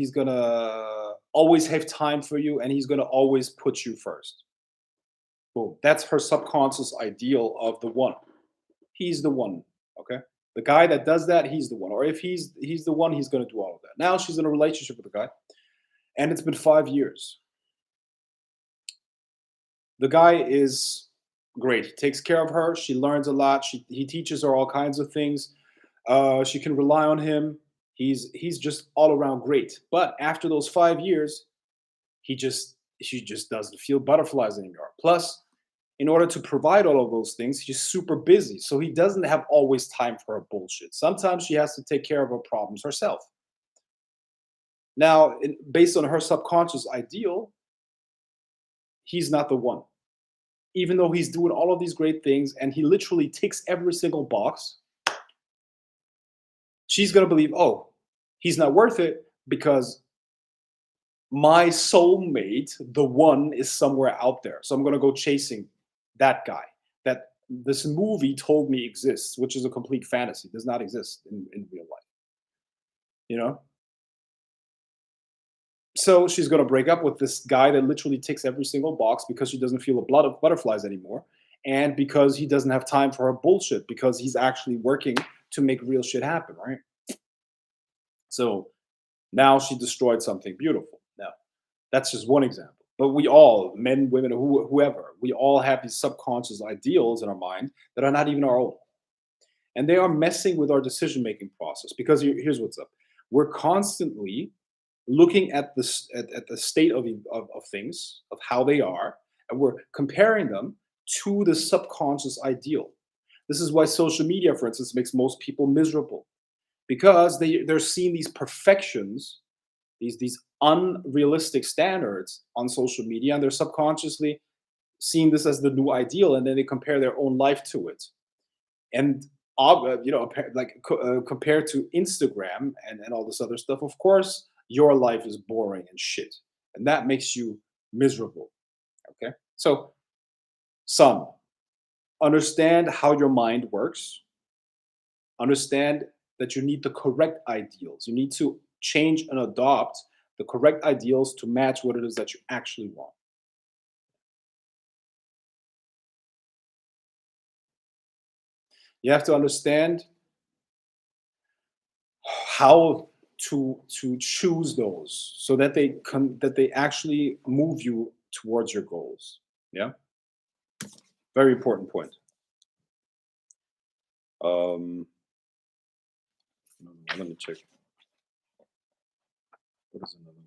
always have time for you, and he's gonna always put you first. Boom. That's her subconscious ideal of the one. He's the one. Okay. The guy that does that, he's the one. Or if he's the one, he's going to do all of that. Now she's in a relationship with the guy, and it's been 5 years. The guy is great. He takes care of her. She learns a lot. He teaches her all kinds of things. She can rely on him. He's just all around great. But after those 5 years, she just doesn't feel butterflies anymore. Plus, in order to provide all of those things, he's super busy. So he doesn't have always time for her bullshit. Sometimes she has to take care of her problems herself. Now, based on her subconscious ideal, he's not the one. Even though he's doing all of these great things and he literally ticks every single box, she's going to believe, oh, he's not worth it because my soulmate, the one, is somewhere out there. So I'm going to go chasing that guy that this movie told me exists, which is a complete fantasy, does not exist in real life. You know? So she's going to break up with this guy that literally ticks every single box because she doesn't feel a blood of butterflies anymore. And because he doesn't have time for her bullshit because he's actually working to make real shit happen, right? So now she destroyed something beautiful. Now, that's just one example. But we all, men, women, whoever, we all have these subconscious ideals in our mind that are not even our own. And they are messing with our decision-making process because here's what's up. We're constantly looking at the state of things, of how they are, and we're comparing them to the subconscious ideal. This is why social media, for instance, makes most people miserable because they're seeing these perfections, these unrealistic standards on social media, and they're subconsciously seeing this as the new ideal, and then they compare their own life to it. And compared to Instagram and all this other stuff, of course, your life is boring and shit, and that makes you miserable. Okay, so son, understand how your mind works. Understand that you need the correct ideals. You need to change and adopt the correct ideals to match what it is that you actually want. You have to understand how to choose those so that they actually move you towards your goals. Yeah, very important point. Let me check. What is another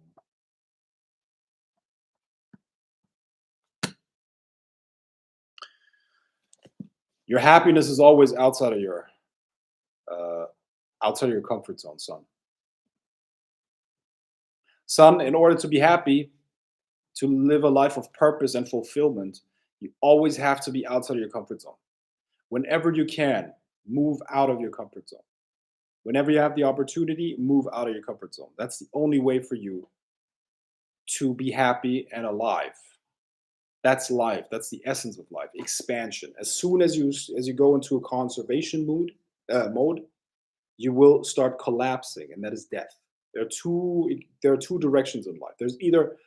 one? Your happiness is always outside of your comfort zone, son. Son, in order to be happy, to live a life of purpose and fulfillment, you always have to be outside of your comfort zone. Whenever you can, move out of your comfort zone. Whenever you have the opportunity, move out of your comfort zone. That's the only way for you to be happy and alive. That's life. That's the essence of life. Expansion. As soon as you go into a conservation mode, you will start collapsing, and that is death. There are two directions in life. There's either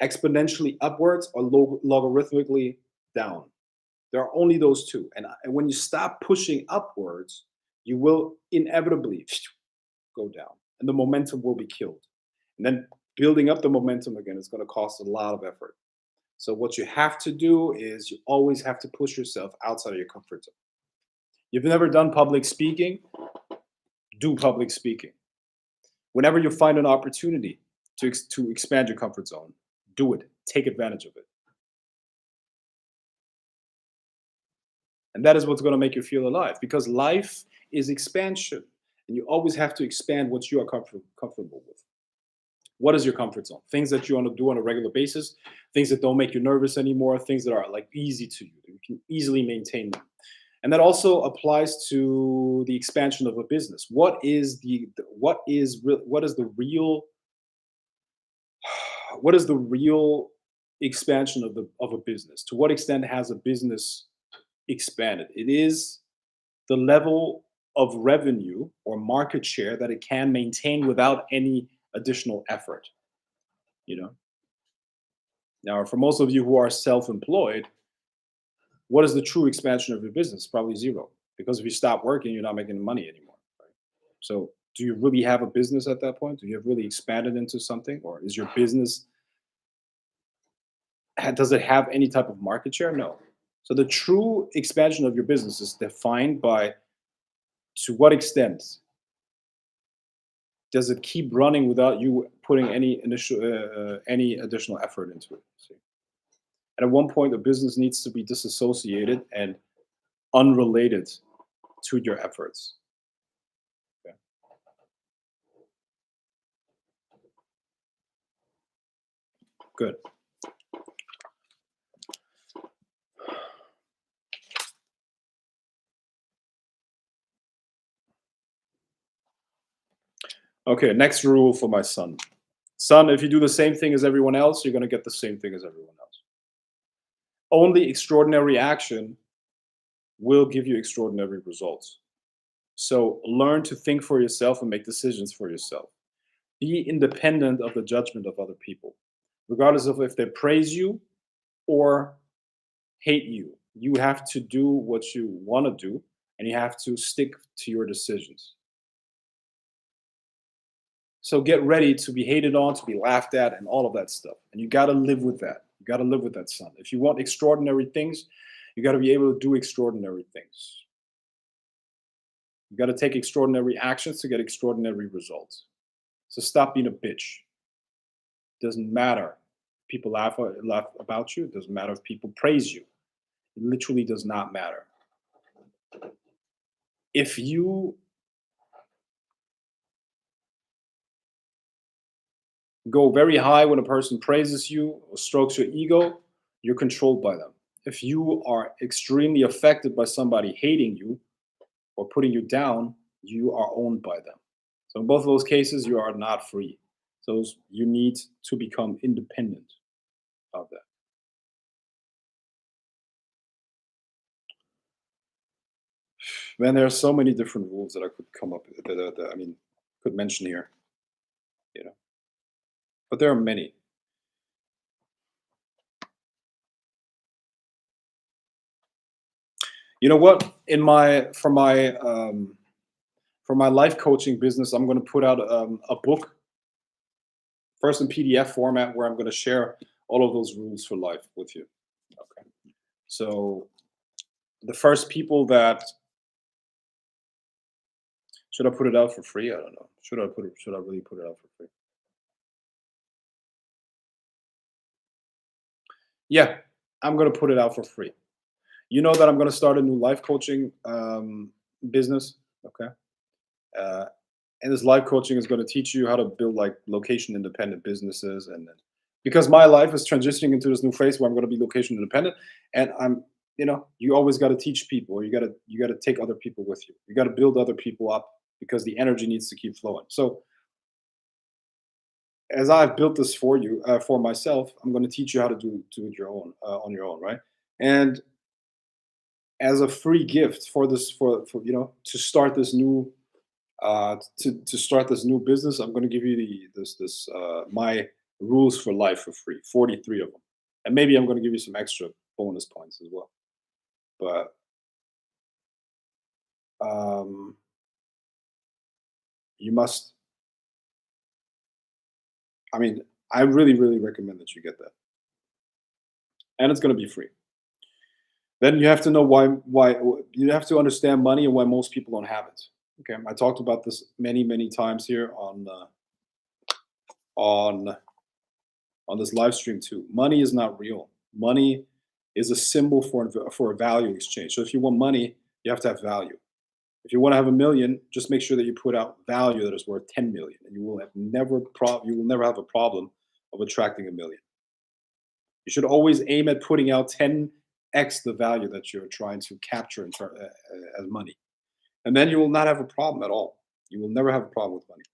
exponentially upwards or logarithmically down. There are only those two. And when you stop pushing upwards, you will inevitably go down, and the momentum will be killed. And then building up the momentum again is going to cost a lot of effort. So what you have to do is you always have to push yourself outside of your comfort zone. You've never done public speaking? Do public speaking. Whenever you find an opportunity to expand your comfort zone, do it. Take advantage of it. And that is what's going to make you feel alive, because life is expansion. And you always have to expand what you are comfortable with. What is your comfort zone? Things that you want to do on a regular basis, things that don't make you nervous anymore, things that are like easy to you. You can easily maintain them. And that also applies to the expansion of a business. What is the real expansion of a business? To what extent has a business expanded? It is the level of revenue or market share that it can maintain without any additional effort. Now, for most of you who are self-employed, what is the true expansion of your business? Probably zero, because if you stop working, you're not making money anymore. Right? So do you really have a business at that point? Do you have really expanded into something? Or is your business, does it have any type of market share? No. So the true expansion of your business is defined by, to what extent does it keep running without you putting any additional effort into it? See? And at one point, the business needs to be disassociated and unrelated to your efforts. Okay. Good. Okay, next rule for my son. Son, if you do the same thing as everyone else, you're going to get the same thing as everyone else. Only extraordinary action will give you extraordinary results. So learn to think for yourself and make decisions for yourself. Be independent of the judgment of other people, regardless of if they praise you or hate you. You have to do what you want to do, and you have to stick to your decisions. So get ready to be hated on, to be laughed at, and all of that stuff. And you got to live with that. You got to live with that, son. If you want extraordinary things, you got to be able to do extraordinary things. You got to take extraordinary actions to get extraordinary results. So stop being a bitch. Doesn't matter. People laugh about you. It doesn't matter if people praise you. It literally does not matter. If you go very high when a person praises you or strokes your ego, you're controlled by them. If you are extremely affected by somebody hating you or putting you down, you are owned by them. So in both of those cases, you are not free. So you need to become independent of that. Man, there are so many different rules that I could come up with, that I mean, could mention here, you know. But there are many. You know what? For my life coaching business, I'm going to put out a book, first in PDF format, where I'm going to share all of those rules for life with you. Okay. So the first people that should I put it out for free? I don't know. Should I really put it out for free? Yeah, I'm going to put it out for free. You know that I'm going to start a new life coaching business. Okay. And this life coaching is going to teach you how to build like location independent businesses. And because my life is transitioning into this new phase where I'm going to be location independent, and you always got to teach people. You got to take other people with you. You got to build other people up, because the energy needs to keep flowing. So as I've built this for you, for myself, I'm going to teach you how to do it your own, on your own, right? And as a free gift for this, for to start this new, to start this new business, I'm going to give you my rules for life for free, 43 of them, and maybe I'm going to give you some extra bonus points as well. But you must. I mean, I really, really recommend that you get that, and it's going to be free. Then you have to know why you have to understand money and why most people don't have it. Okay, I talked about this many, many times here on this live stream too. Money is not real. Money is a symbol for a value exchange. So if you want money, you have to have value. If you want to have 1,000,000, just make sure that you put out value that is worth 10,000,000, and you will never have a problem of attracting 1,000,000. You should always aim at putting out 10x the value that you're trying to capture as money, and then you will not have a problem at all. You will never have a problem with money.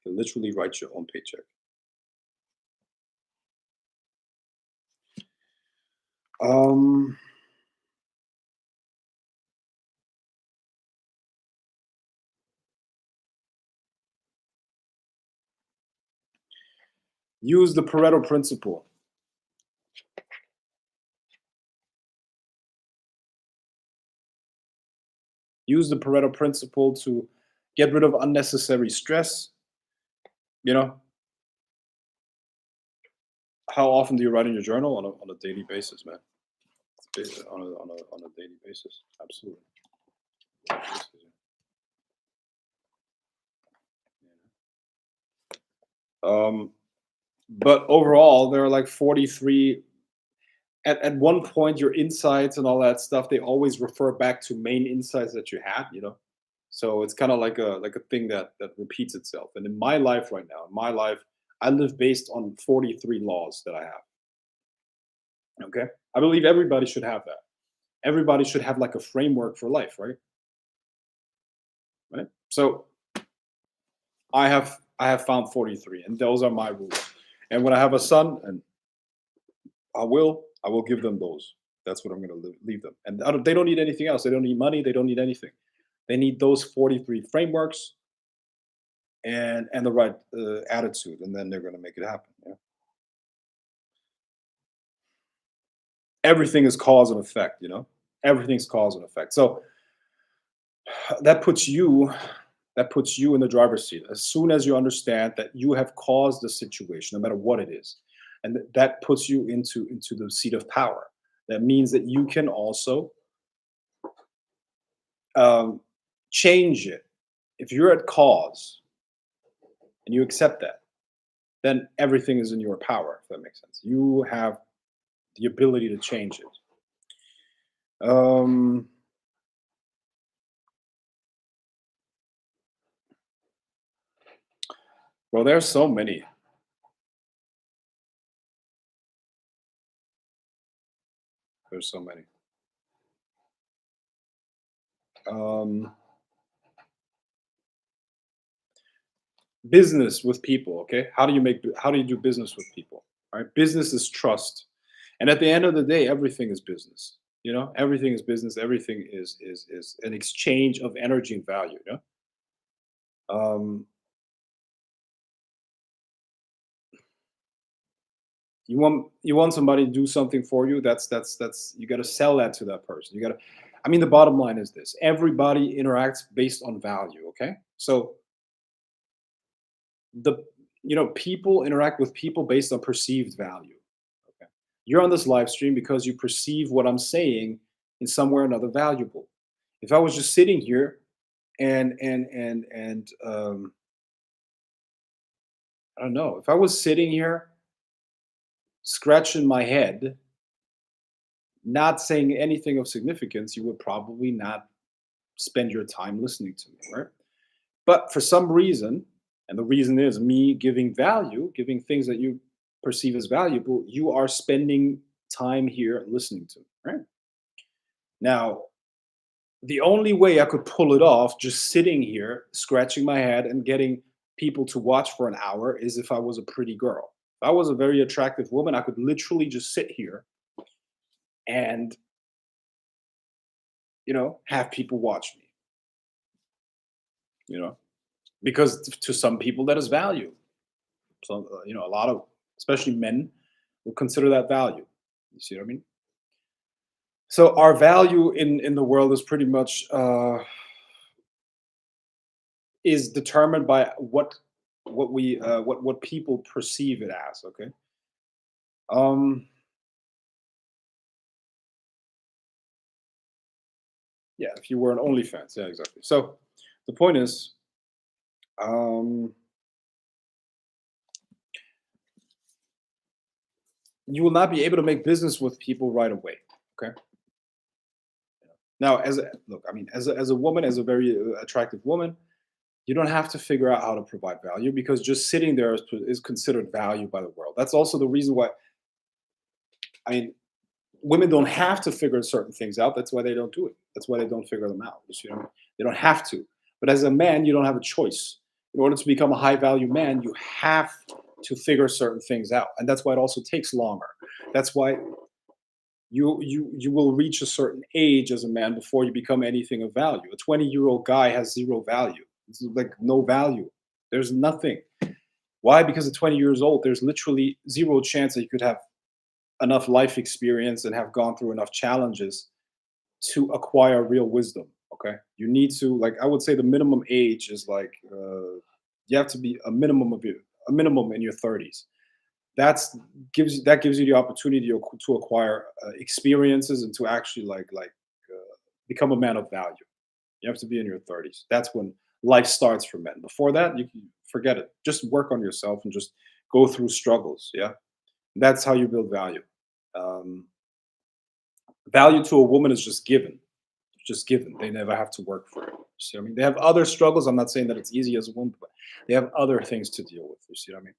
You can literally write your own paycheck. Use the Pareto principle. Use the Pareto principle to get rid of unnecessary stress. How often do you write in your journal? On a daily basis, man. On a daily basis. Absolutely. But overall, there are like 43. At one point, your insights and all that stuff, they always refer back to main insights that you had. So it's kind of like a thing that repeats itself. And in my life right now, I live based on 43 laws that I have. Okay, I believe everybody should have that. Everybody should have like a framework for life, right? So I have found 43, and those are my rules. And when I have a son, and I will give them those. That's what I'm going to leave them. And they don't need anything else. They don't need money. They don't need anything. They need those 43 frameworks and the right attitude, and then they're going to make it happen. Yeah. Everything is cause and effect. Everything's cause and effect. So that puts you in the driver's seat as soon as you understand that you have caused the situation, no matter what it is, and that puts you into the seat of power. That means that you can also change it. If you're at cause and you accept that, then everything is in your power. If that makes sense, you have the ability to change it. Well, there's so many. There's so many. Business with people. Okay, how do you do business with people? All right, business is trust, and at the end of the day, everything is business. Everything is business. Everything is an exchange of energy and value. Um, you want somebody to do something for you. That's you got to sell that to that person. You got to. I mean, the bottom line is this: everybody interacts based on value. Okay, so the people interact with people based on perceived value. Okay, you're on this live stream because you perceive what I'm saying in somewhere or another valuable. If I was just sitting here and I don't know, if I was sitting here scratching my head, not saying anything of significance, you would probably not spend your time listening to me, right? But for some reason, and the reason is me giving value, giving things that you perceive as valuable, you are spending time here listening to me, right? Now, the only way I could pull it off just sitting here, scratching my head and getting people to watch for an hour is if I was a pretty girl. If I was a very attractive woman, I could literally just sit here and, have people watch me, you know, because to some people that is value. So, a lot of, especially men, will consider that value. You see what I mean? So our value in the world is pretty much is determined by what people perceive it as. Okay. Um. Yeah. If you were an OnlyFans, yeah, exactly. So the point is, um, you will not be able to make business with people right away. Okay. Now, I mean, as a woman, as a very attractive woman, you don't have to figure out how to provide value because just sitting there is considered value by the world. That's also the reason why. I mean, women don't have to figure certain things out. That's why they don't do it. That's why they don't figure them out. You see what I mean? They don't have to. But as a man, you don't have a choice. In order to become a high value man, you have to figure certain things out, and that's why it also takes longer. That's why you will reach a certain age as a man before you become anything of value. A 20-year-old guy has zero value. It's like no value. There's nothing. Why? Because at 20 years old, there's literally zero chance that you could have enough life experience and have gone through enough challenges to acquire real wisdom. Okay, you need to, like, I would say the minimum age is like you have to be a minimum in your 30s. That gives you the opportunity to acquire experiences and to actually become a man of value. You have to be in your 30s. That's when life starts for men. Before that, you can forget it. Just work on yourself and just go through struggles. Yeah, that's how you build value. Um, Value to a woman is just given. It's just given. They never have to work for it. You see what I mean? They have other struggles. I'm not saying that it's easy as a woman, but they have other things to deal with. You see what I mean?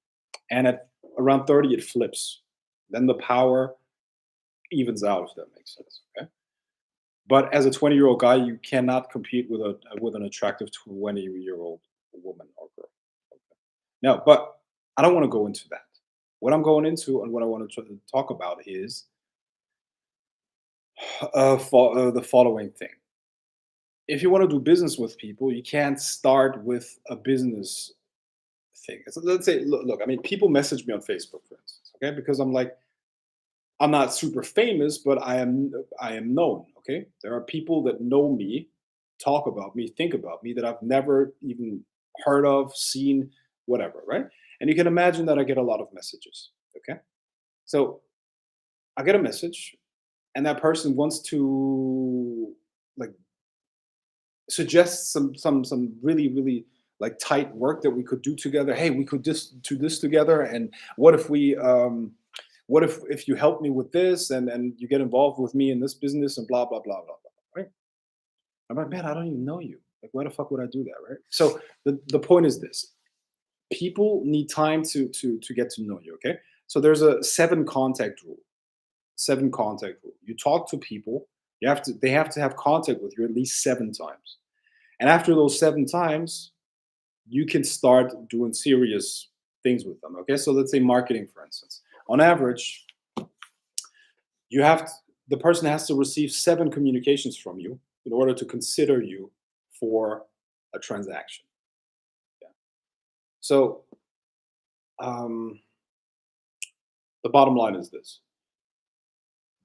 And at around 30, it flips. Then the power evens out, if that makes sense. Okay. But as a 20-year-old guy, you cannot compete with an attractive 20-year-old woman or girl. Now, but I don't want to go into that. What I'm going into and what I want to talk about is the following thing. If you want to do business with people, you can't start with a business thing. So let's say, look, I mean, people message me on Facebook, for instance, okay, because I'm like, I'm not super famous, but I am known. Okay, there are people that know me, talk about me, think about me that I've never even heard of, seen, whatever, right? And you can imagine that I get a lot of messages. Okay, so I get a message, and that person wants to like suggest some really like tight work that we could do together. Hey, we could just do this together, and what if we what if you help me with this and you get involved with me in this business and blah blah blah blah blah, right? I'm like, man, I don't even know you. Like, why the fuck would I do that, right? So the point is this: people need time to get to know you. Okay, so there's a seven contact rule. Seven contact rule. You talk to people. They have to have contact with you at least 7 times. And after those 7 times, you can start doing serious things with them. Okay, so let's say marketing, for instance. On average, you have to, the person has to receive 7 communications from you in order to consider you for a transaction. Yeah. So um, the bottom line is this: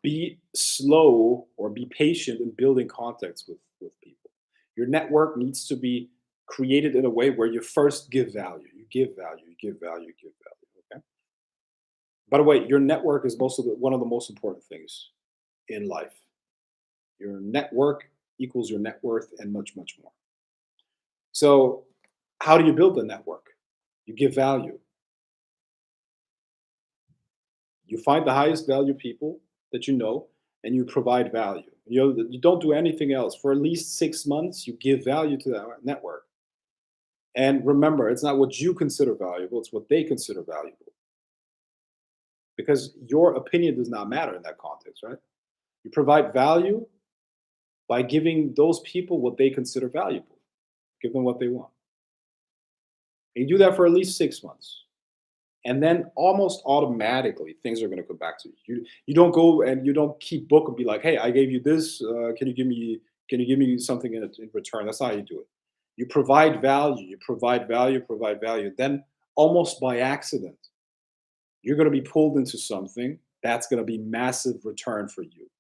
be slow or be patient in building contacts with people. Your network needs to be created in a way where you first give value. You give value, you give value, you give value. Okay. By the way, your network is one of the most important things in life. Your network equals your net worth and much, much more. So, how do you build the network? You give value. You find the highest value people that you know, and you provide value. You don't do anything else for at least 6 months. You give value to that network. And remember, it's not what you consider valuable; it's what they consider valuable. Because your opinion does not matter in that context, right? You provide value by giving those people what they consider valuable. Give them what they want. And you do that for at least 6 months. And then almost automatically things are going to come back to you. You don't go and you don't keep book and be like, hey, I gave you this. Can you give me something in return? That's not how you do it. You provide value. You provide value. Provide value. Then almost by accident, you're going to be pulled into something that's going to be massive return for you.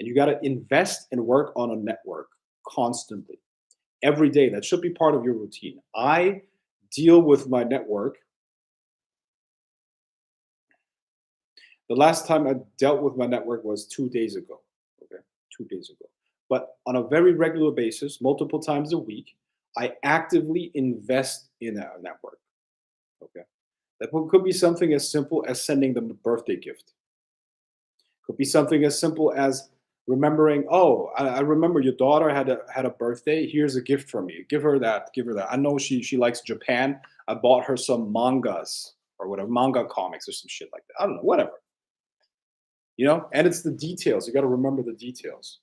And you got to invest and work on a network constantly, every day. That should be part of your routine. I deal with my network. The last time I dealt with my network was 2 days ago. Okay, 2 days ago. But on a very regular basis, multiple times a week, I actively invest in a network. Okay, that could be something as simple as sending them a birthday gift. Could be something as simple as remembering. Oh, I remember your daughter had a birthday. Here's a gift from me. Give her that. Give her that. I know she likes Japan. I bought her some mangas or whatever, manga comics or some shit like that. I don't know, whatever. And it's the details. You got to remember the details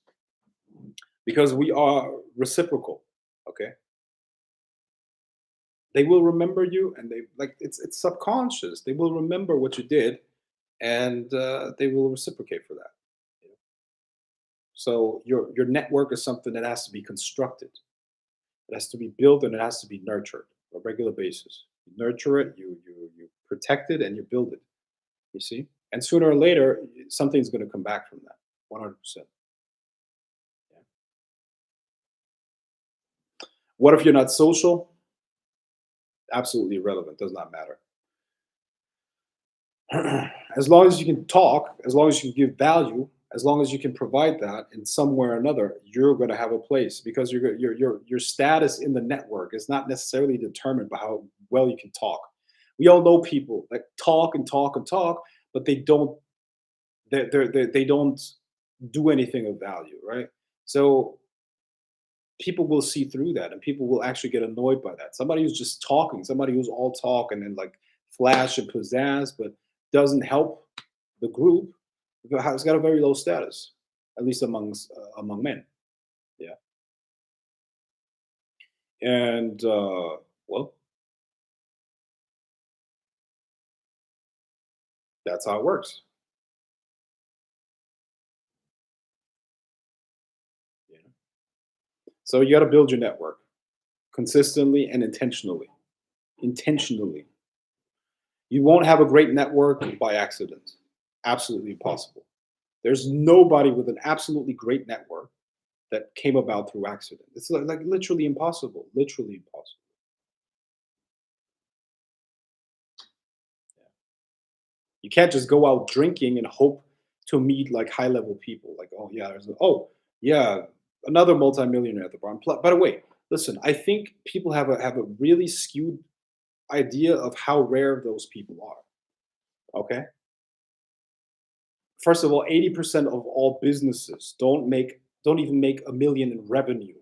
because we are reciprocal. Okay, they will remember you, and they like it's subconscious. They will remember what you did, and they will reciprocate for that. So your network is something that has to be constructed. It has to be built, and it has to be nurtured on a regular basis. You nurture it, you protect it, and you build it. You see, and sooner or later, something's going to come back from that. 100%. What if you're not social? Absolutely irrelevant. Does not matter. As long as you can talk, as long as you can give value, as long as you can provide that in some way or another, you're going to have a place because your status in the network is not necessarily determined by how well you can talk. We all know people that talk and talk and talk, but they don't do anything of value, right? So people will see through that, and people will actually get annoyed by that. Somebody who's just talking, somebody who's all talk and then like flash and pizzazz, but doesn't help the group, has got a very low status, at least among men. Yeah, and well, That's how it works. You know? So you got to build your network consistently and intentionally. Intentionally. You won't have a great network by accident. Absolutely impossible. There's nobody with an absolutely great network that came about through accident. It's like literally impossible. Literally impossible. You can't just go out drinking and hope to meet like high level people. Like, oh yeah, oh yeah, another multimillionaire at the bar. By the way, listen, I think people have a really skewed idea of how rare those people are. Okay. First of all, 80% of all businesses don't even make a million in revenue.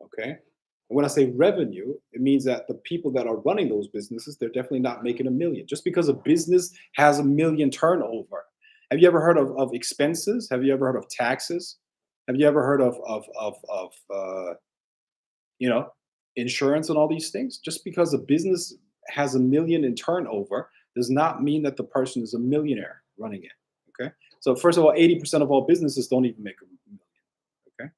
Okay. And when I say revenue, it means that the people that are running those businesses, they're definitely not making a million. Just because a business has a million turnover. Have you ever heard of expenses? Have you ever heard of taxes? Have you ever heard of you know, insurance and all these things? Just because a business has a million in turnover does not mean that the person is a millionaire running it. Okay. So first of all, 80% of all businesses don't even make a million. Okay.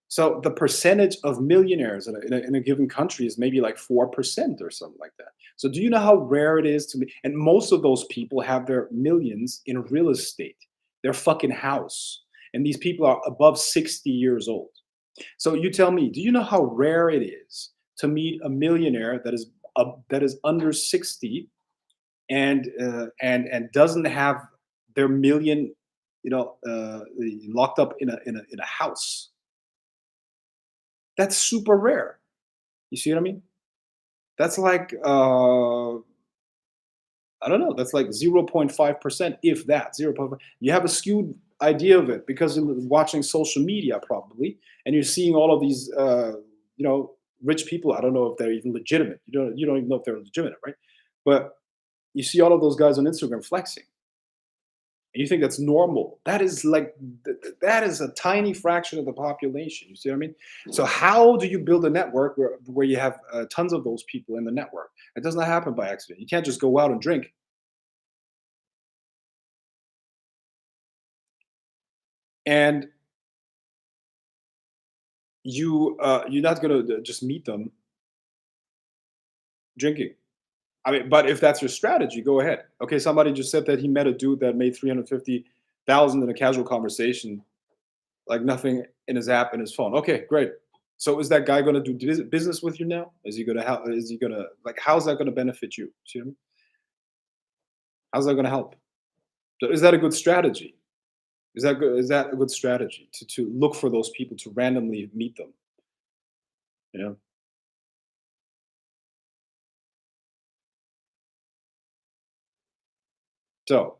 So the percentage of millionaires in a given country is maybe like 4% or something like that. So do you know how rare it is to be? And most of those people have their millions in real estate, their fucking house. And these people are above 60 years old. So you tell me, do you know how rare it is to meet a millionaire that is under 60 and doesn't have their million, locked up in a house? That's super rare. You see what I mean? That's like I don't know. That's like 0.5%, if that 0.5. You have a skewed idea of it because you're watching social media probably, and you're seeing all of these, rich people. I don't know if they're even legitimate. You don't even know if they're legitimate, right? But you see all of those guys on Instagram flexing, and you think that's normal. That is like that is a tiny fraction of the population. You see what I mean? So how do you build a network where you have tons of those people in the network? It does not happen by accident. You can't just go out and drink. And you're not gonna just meet them drinking. I mean, but if that's your strategy, go ahead. Okay, somebody just said that he met a dude that made 350,000 in a casual conversation, like nothing in his app and his phone. Okay, great. So is that guy gonna do business with you now? Is he gonna help? Is he gonna like? How's that gonna benefit you? See what I mean? How's that gonna help? So is that a good strategy? Is that good? Is that a good strategy to look for those people to randomly meet them? You know. So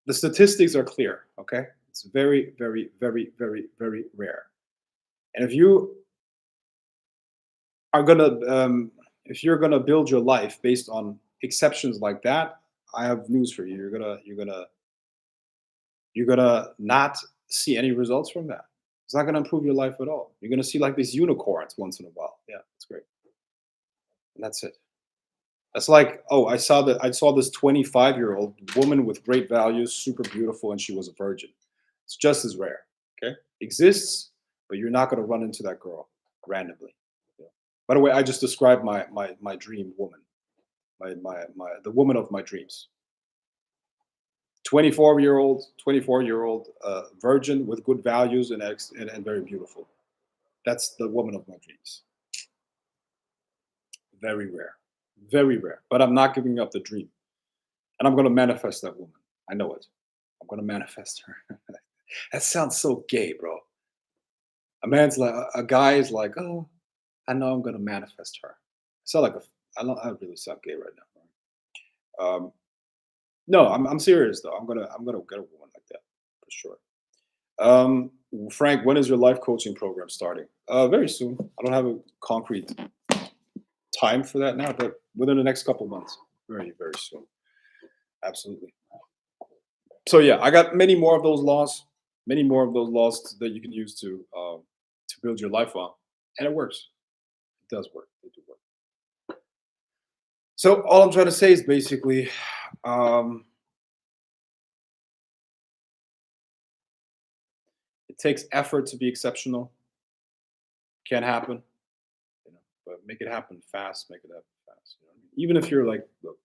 the statistics are clear. Okay, it's very, very, very, very, very rare. And are gonna, if you're gonna build your life based on exceptions like that, I have news for you. You're gonna not see any results from that. It's not gonna improve your life at all. You're gonna see like these unicorns once in a while. Yeah, that's great, and that's it. That's like, oh, I saw this 25-year-old woman with great values, super beautiful, and she was a virgin. It's just as rare. Okay, exists, but you're not going to run into that girl randomly. Yeah. By the way, I just described my dream woman, my the woman of my dreams. 24-year-old virgin with good values and very beautiful. That's the woman of my dreams. Very rare, very rare. But I'm not giving up the dream. And I'm going to manifest that woman. I know it. I'm going to manifest her. That sounds so gay, bro. A guy is like, oh, I know I'm going to manifest her. I sound like I really sound gay right now. No, I'm serious though. I'm gonna get a woman like that for sure. Frank, when is your life coaching program starting? Very soon. I don't have a concrete time for that now, but within the next couple months. Very, very soon. Absolutely. So yeah, I got many more of those laws that you can use to build your life on, and it works. It does work. They do work. So all I'm trying to say is basically, it takes effort to be exceptional. Can happen, but make it happen fast. Make it happen fast. You know what I mean? Even if you're like, look,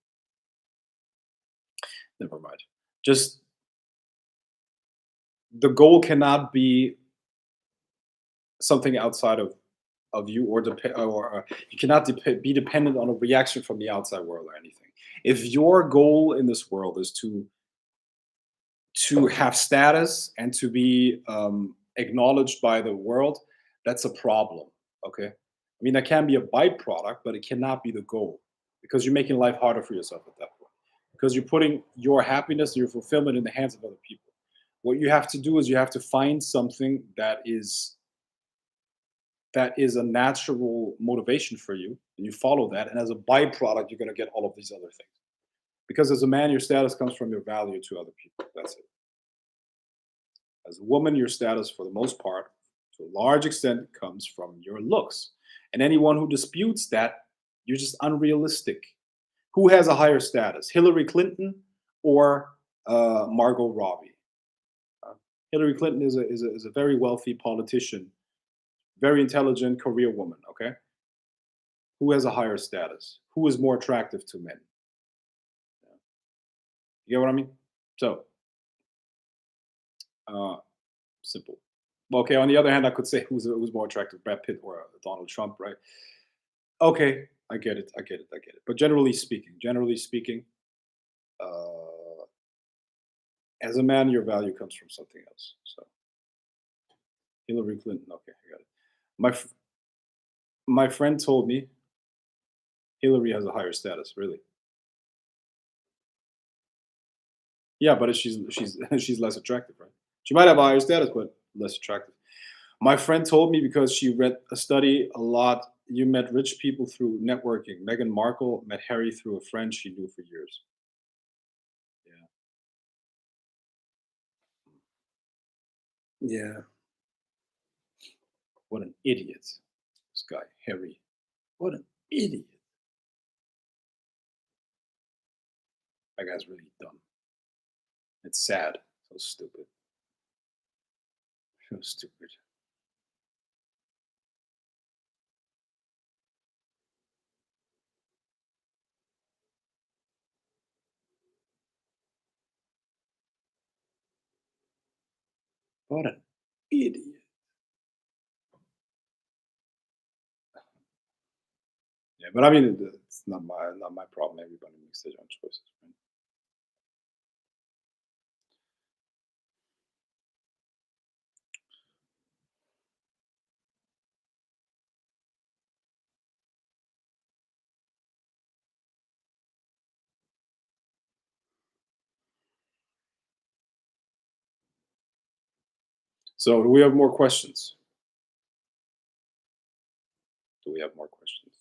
never mind. Just the goal cannot be something outside of you, or you cannot be dependent on a reaction from the outside world or anything. If your goal in this world is to have status and to be acknowledged by the world, that's a problem. Okay, I mean that can be a byproduct, but it cannot be the goal, because you're making life harder for yourself at that point. Because you're putting your happiness and your fulfillment in the hands of other people. What you have to do is you have to find something that is a natural motivation for you, and you follow that, and as a byproduct you're going to get all of these other things. Because as a man, your status comes from your value to other people. That's it. As a woman, your status, for the most part, to a large extent, comes from your looks. And anyone who disputes that, you're just unrealistic. Who has a higher status, Hillary Clinton or Margot Robbie? Hillary Clinton is a very wealthy politician, very intelligent career woman. Okay, who has a higher status? Who is more attractive to men? You get what I mean? So, simple. Okay. On the other hand, I could say who's more attractive, Brad Pitt or Donald Trump, right? Okay, I get it. I get it. I get it. But generally speaking, uh, as a man, your value comes from something else. So Hillary Clinton. Okay, I got it. My friend told me Hillary has a higher status. Really? Yeah, but she's she's less attractive, right? She might have a higher status, but less attractive. My friend told me, because she read a study a lot. You met rich people through networking. Meghan Markle met Harry through a friend she knew for years. Yeah. Yeah. What an idiot. This guy, Harry. What an idiot. That guy's really dumb. It's sad. So stupid. So stupid. What an idiot. Yeah, but I mean, it's not my problem. Everybody makes their own choices. Right? So, do we have more questions? Do we have more questions?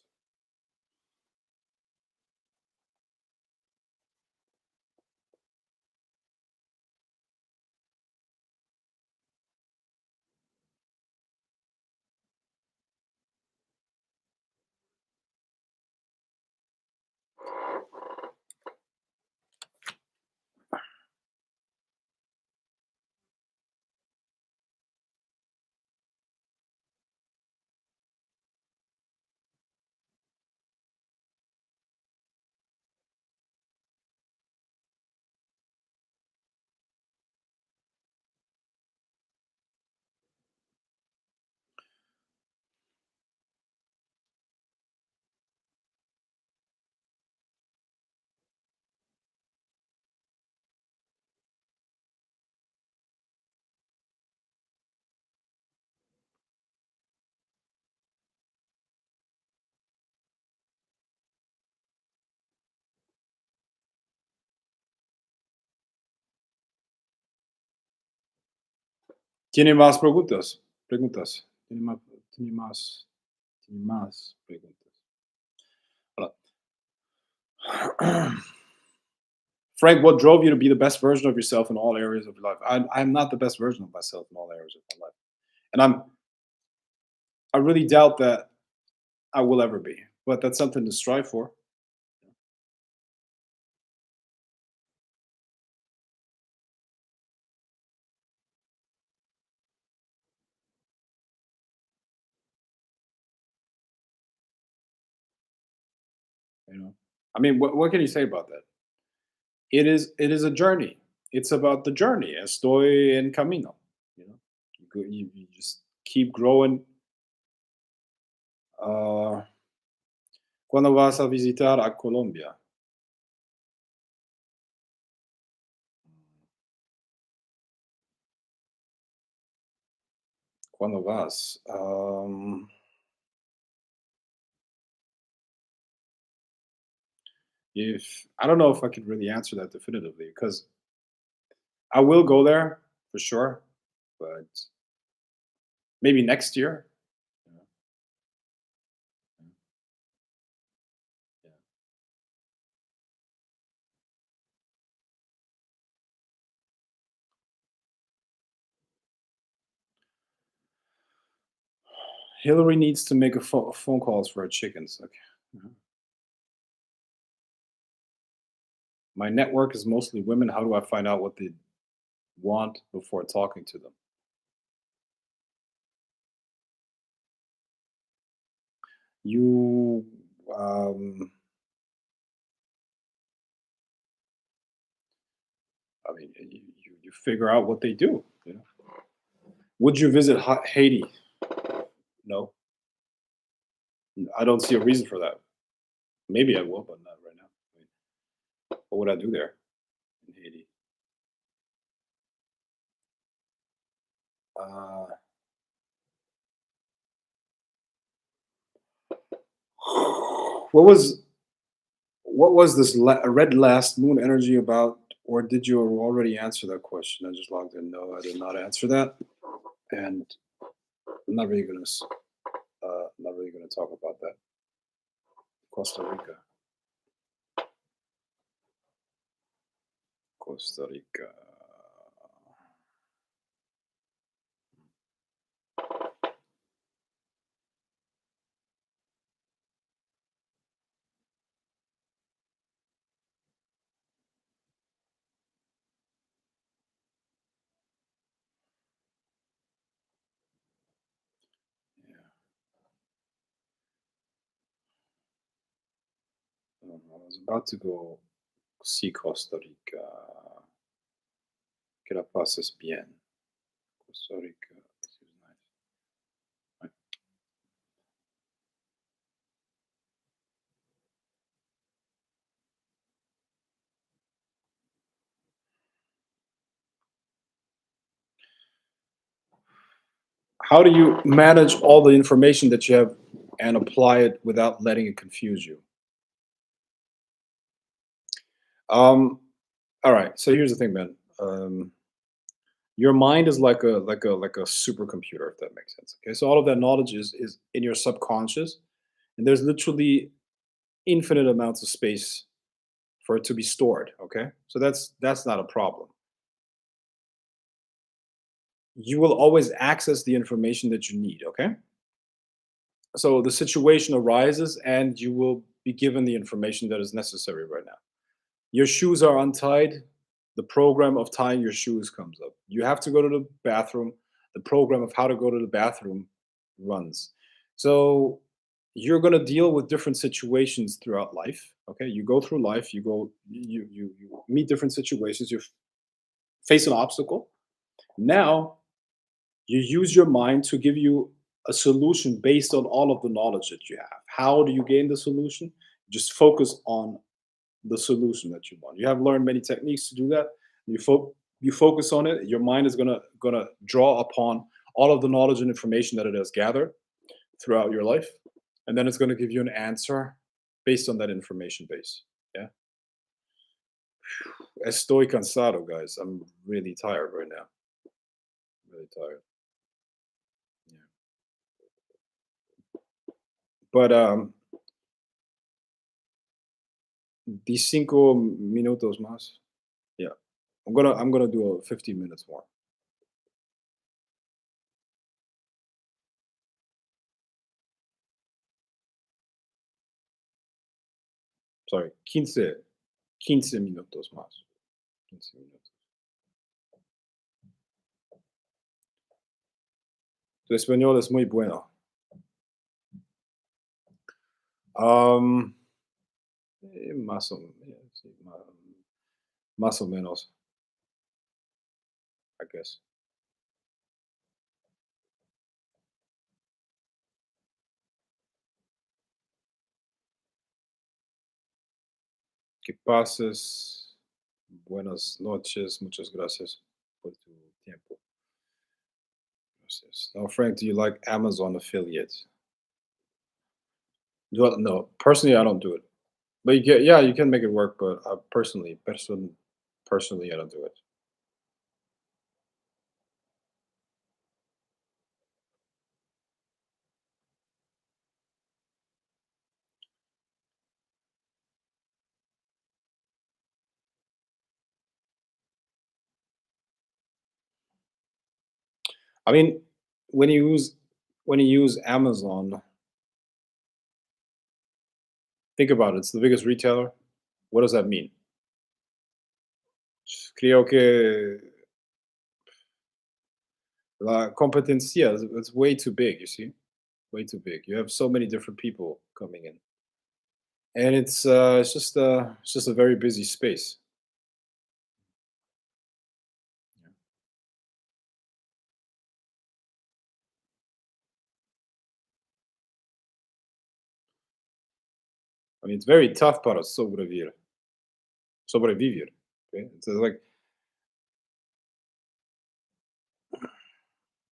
¿Tiene más preguntas? Preguntas. Tiene más preguntas. Hola. Frank, what drove you to be the best version of yourself in all areas of your life? I'm not the best version of myself in all areas of my life, and I really doubt that I will ever be. But that's something to strive for. You know, I mean, what can you say about that? It is a journey. It's about the journey. Estoy en camino. You know, you just keep growing. Uh, ¿Cuándo vas a visitar a Colombia? ¿Cuándo vas? If I don't know if I could really answer that definitively because I will go there for sure, but maybe next year. You know, yeah. Hillary needs to make a phone calls for her chickens. Okay. Mhm. My network is mostly women. How do I find out what they want before talking to them? You, um, I mean, you figure out what they do. You know, would you visit Haiti? No, I don't see a reason for that. Maybe I will, but not right now. I mean, what would I do there in Haiti? Uh, what was this red last moon energy about, or did you already answer that question? I just logged in. No, I did not answer that, and I'm not really gonna talk about that. Costa Rica, Costa Rica. Yeah, I was about to go see Costa Rica. Que la pases bien. Costa Rica. This is nice. Right. How do you manage all the information that you have and apply it without letting it confuse you? Um, all right. So here's the thing, man. Your mind is like a supercomputer, if that makes sense. Okay. So all of that knowledge is in your subconscious, and there's literally infinite amounts of space for it to be stored. Okay. So that's not a problem. You will always access the information that you need. Okay. So the situation arises, and you will be given the information that is necessary right now. Your shoes are untied. The program of tying your shoes comes up. You have to go to the bathroom. The program of how to go to the bathroom runs. So you're going to deal with different situations throughout life. Okay, you go through life. You meet different situations. You face an obstacle. Now you use your mind to give you a solution based on all of the knowledge that you have. How do you gain the solution? Just focus on the solution that you want. You have learned many techniques to do that. You focus on it. Your mind is gonna draw upon all of the knowledge and information that it has gathered throughout your life, and then it's gonna give you an answer based on that information base. Yeah. Estoy cansado, guys. I'm really tired right now. Really tired. Yeah. But these 5 minutos más. Yeah. I'm gonna do a 15 minutes more. Sorry, 15 minutos más. 15 minutos. Tu español es muy bueno. Um, Más o, sí, más o menos, I guess. Que pases. Buenas noches. Muchas gracias por tu tiempo. Gracias. Now, Frank, do you like Amazon affiliates? No, personally, I don't do it. But you get, yeah, you can make it work. But personally, I don't do it. I mean, when you use when you use Amazon, think about it. It's the biggest retailer. What does that mean? Creo que la competencia is way too big. You see, way too big. You have so many different people coming in, and it's just a very busy space. I mean, it's very tough para sobrevivir. Okay, it's like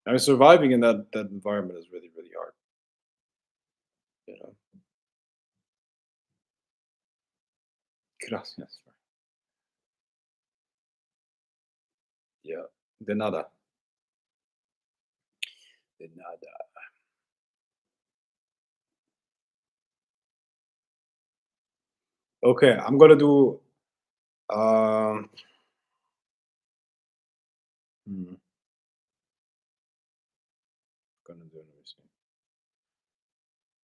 I mean, surviving in that environment is really really hard. You know. Gracias. Yeah. De nada. De nada. Okay, I'm gonna do. Um, hmm, gonna do. Let me see.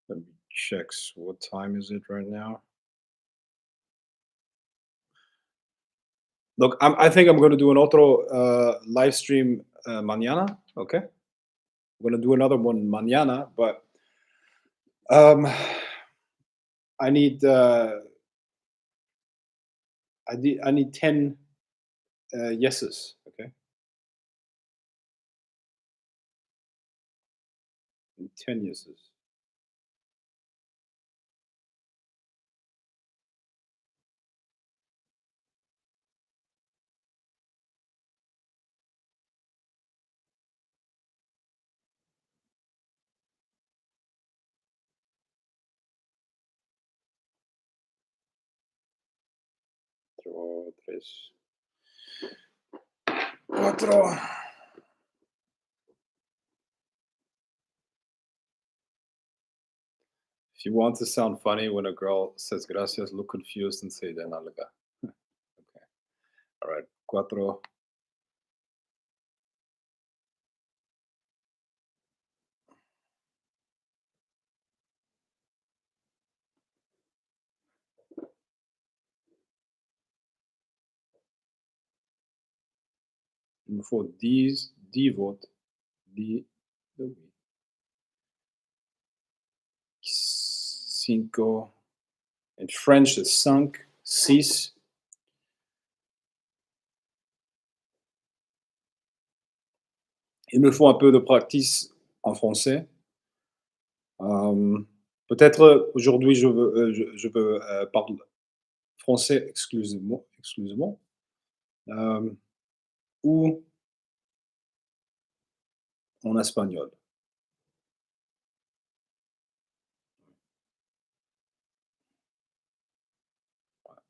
Let me check. What time is it right now? Look, I think I'm gonna do an otro live stream mañana. Okay, I'm gonna do another one mañana, but um, I need I need 10 yeses. Okay, 10 yeses. Cuatro, tres, cuatro. If you want to sound funny when a girl says gracias, look confused and say de nalga. Okay. All right. Cuatro. Il me faut 10 votes. 10, oui. 5. In French, c'est 5, 6. Il me faut un peu de practice en français. Peut-être aujourd'hui, je veux parler français exclusivement euh, ou en espagnol.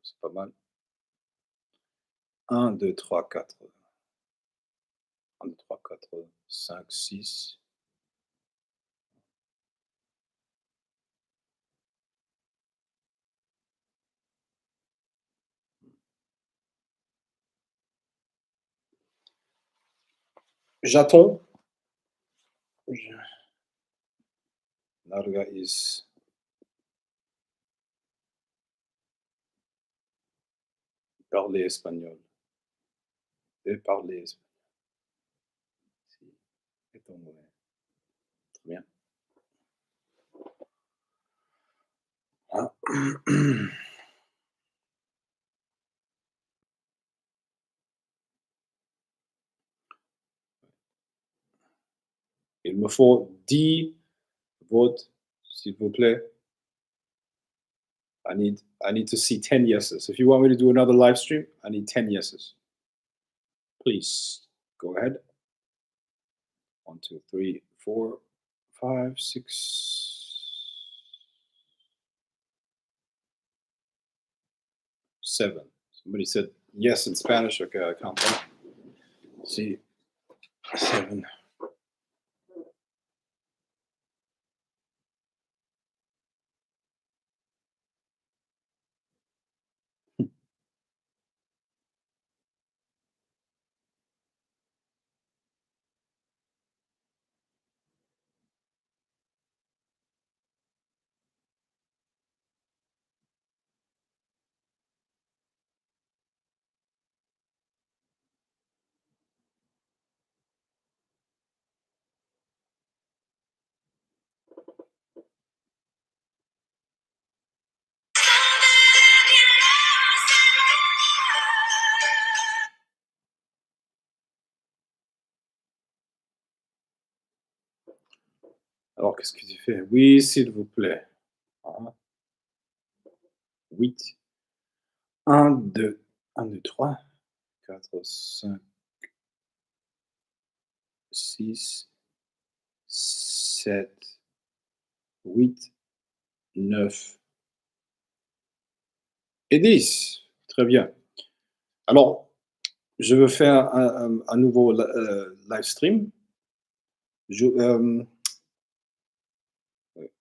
C'est pas mal. 1, 2, 3, 4. 1, 2, 3, 4, 5, 6. J'attends. Larga is parler espagnol. Et parler espagnol. Très bien. Ah. Il me faut 10 votes, s'il vous plaît. I need to see 10 yeses. If you want me to do another live stream, I need 10 yeses. Please go ahead. 1, 2, 3, 4, 5, 6, 7. Somebody said yes in Spanish. Okay, I count that. See, 7. Alors, qu'est-ce que tu fais? Oui, s'il vous plaît. 8. 1, 2, 1, 2, 3, 4, 5, 6, 7, 8, 9 et 10. Très bien. Alors, je veux faire un nouveau live stream. Je, ouais.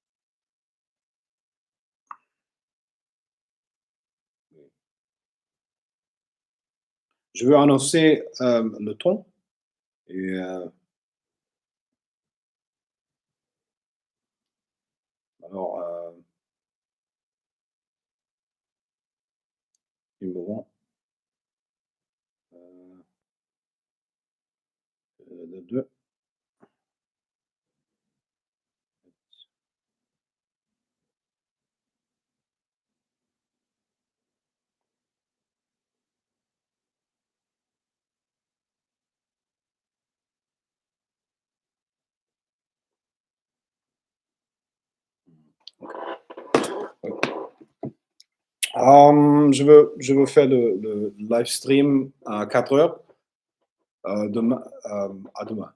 Je veux annoncer le ton. Et alors, numéro 2. Je veux faire le live stream à 4 heures. Demain, à demain.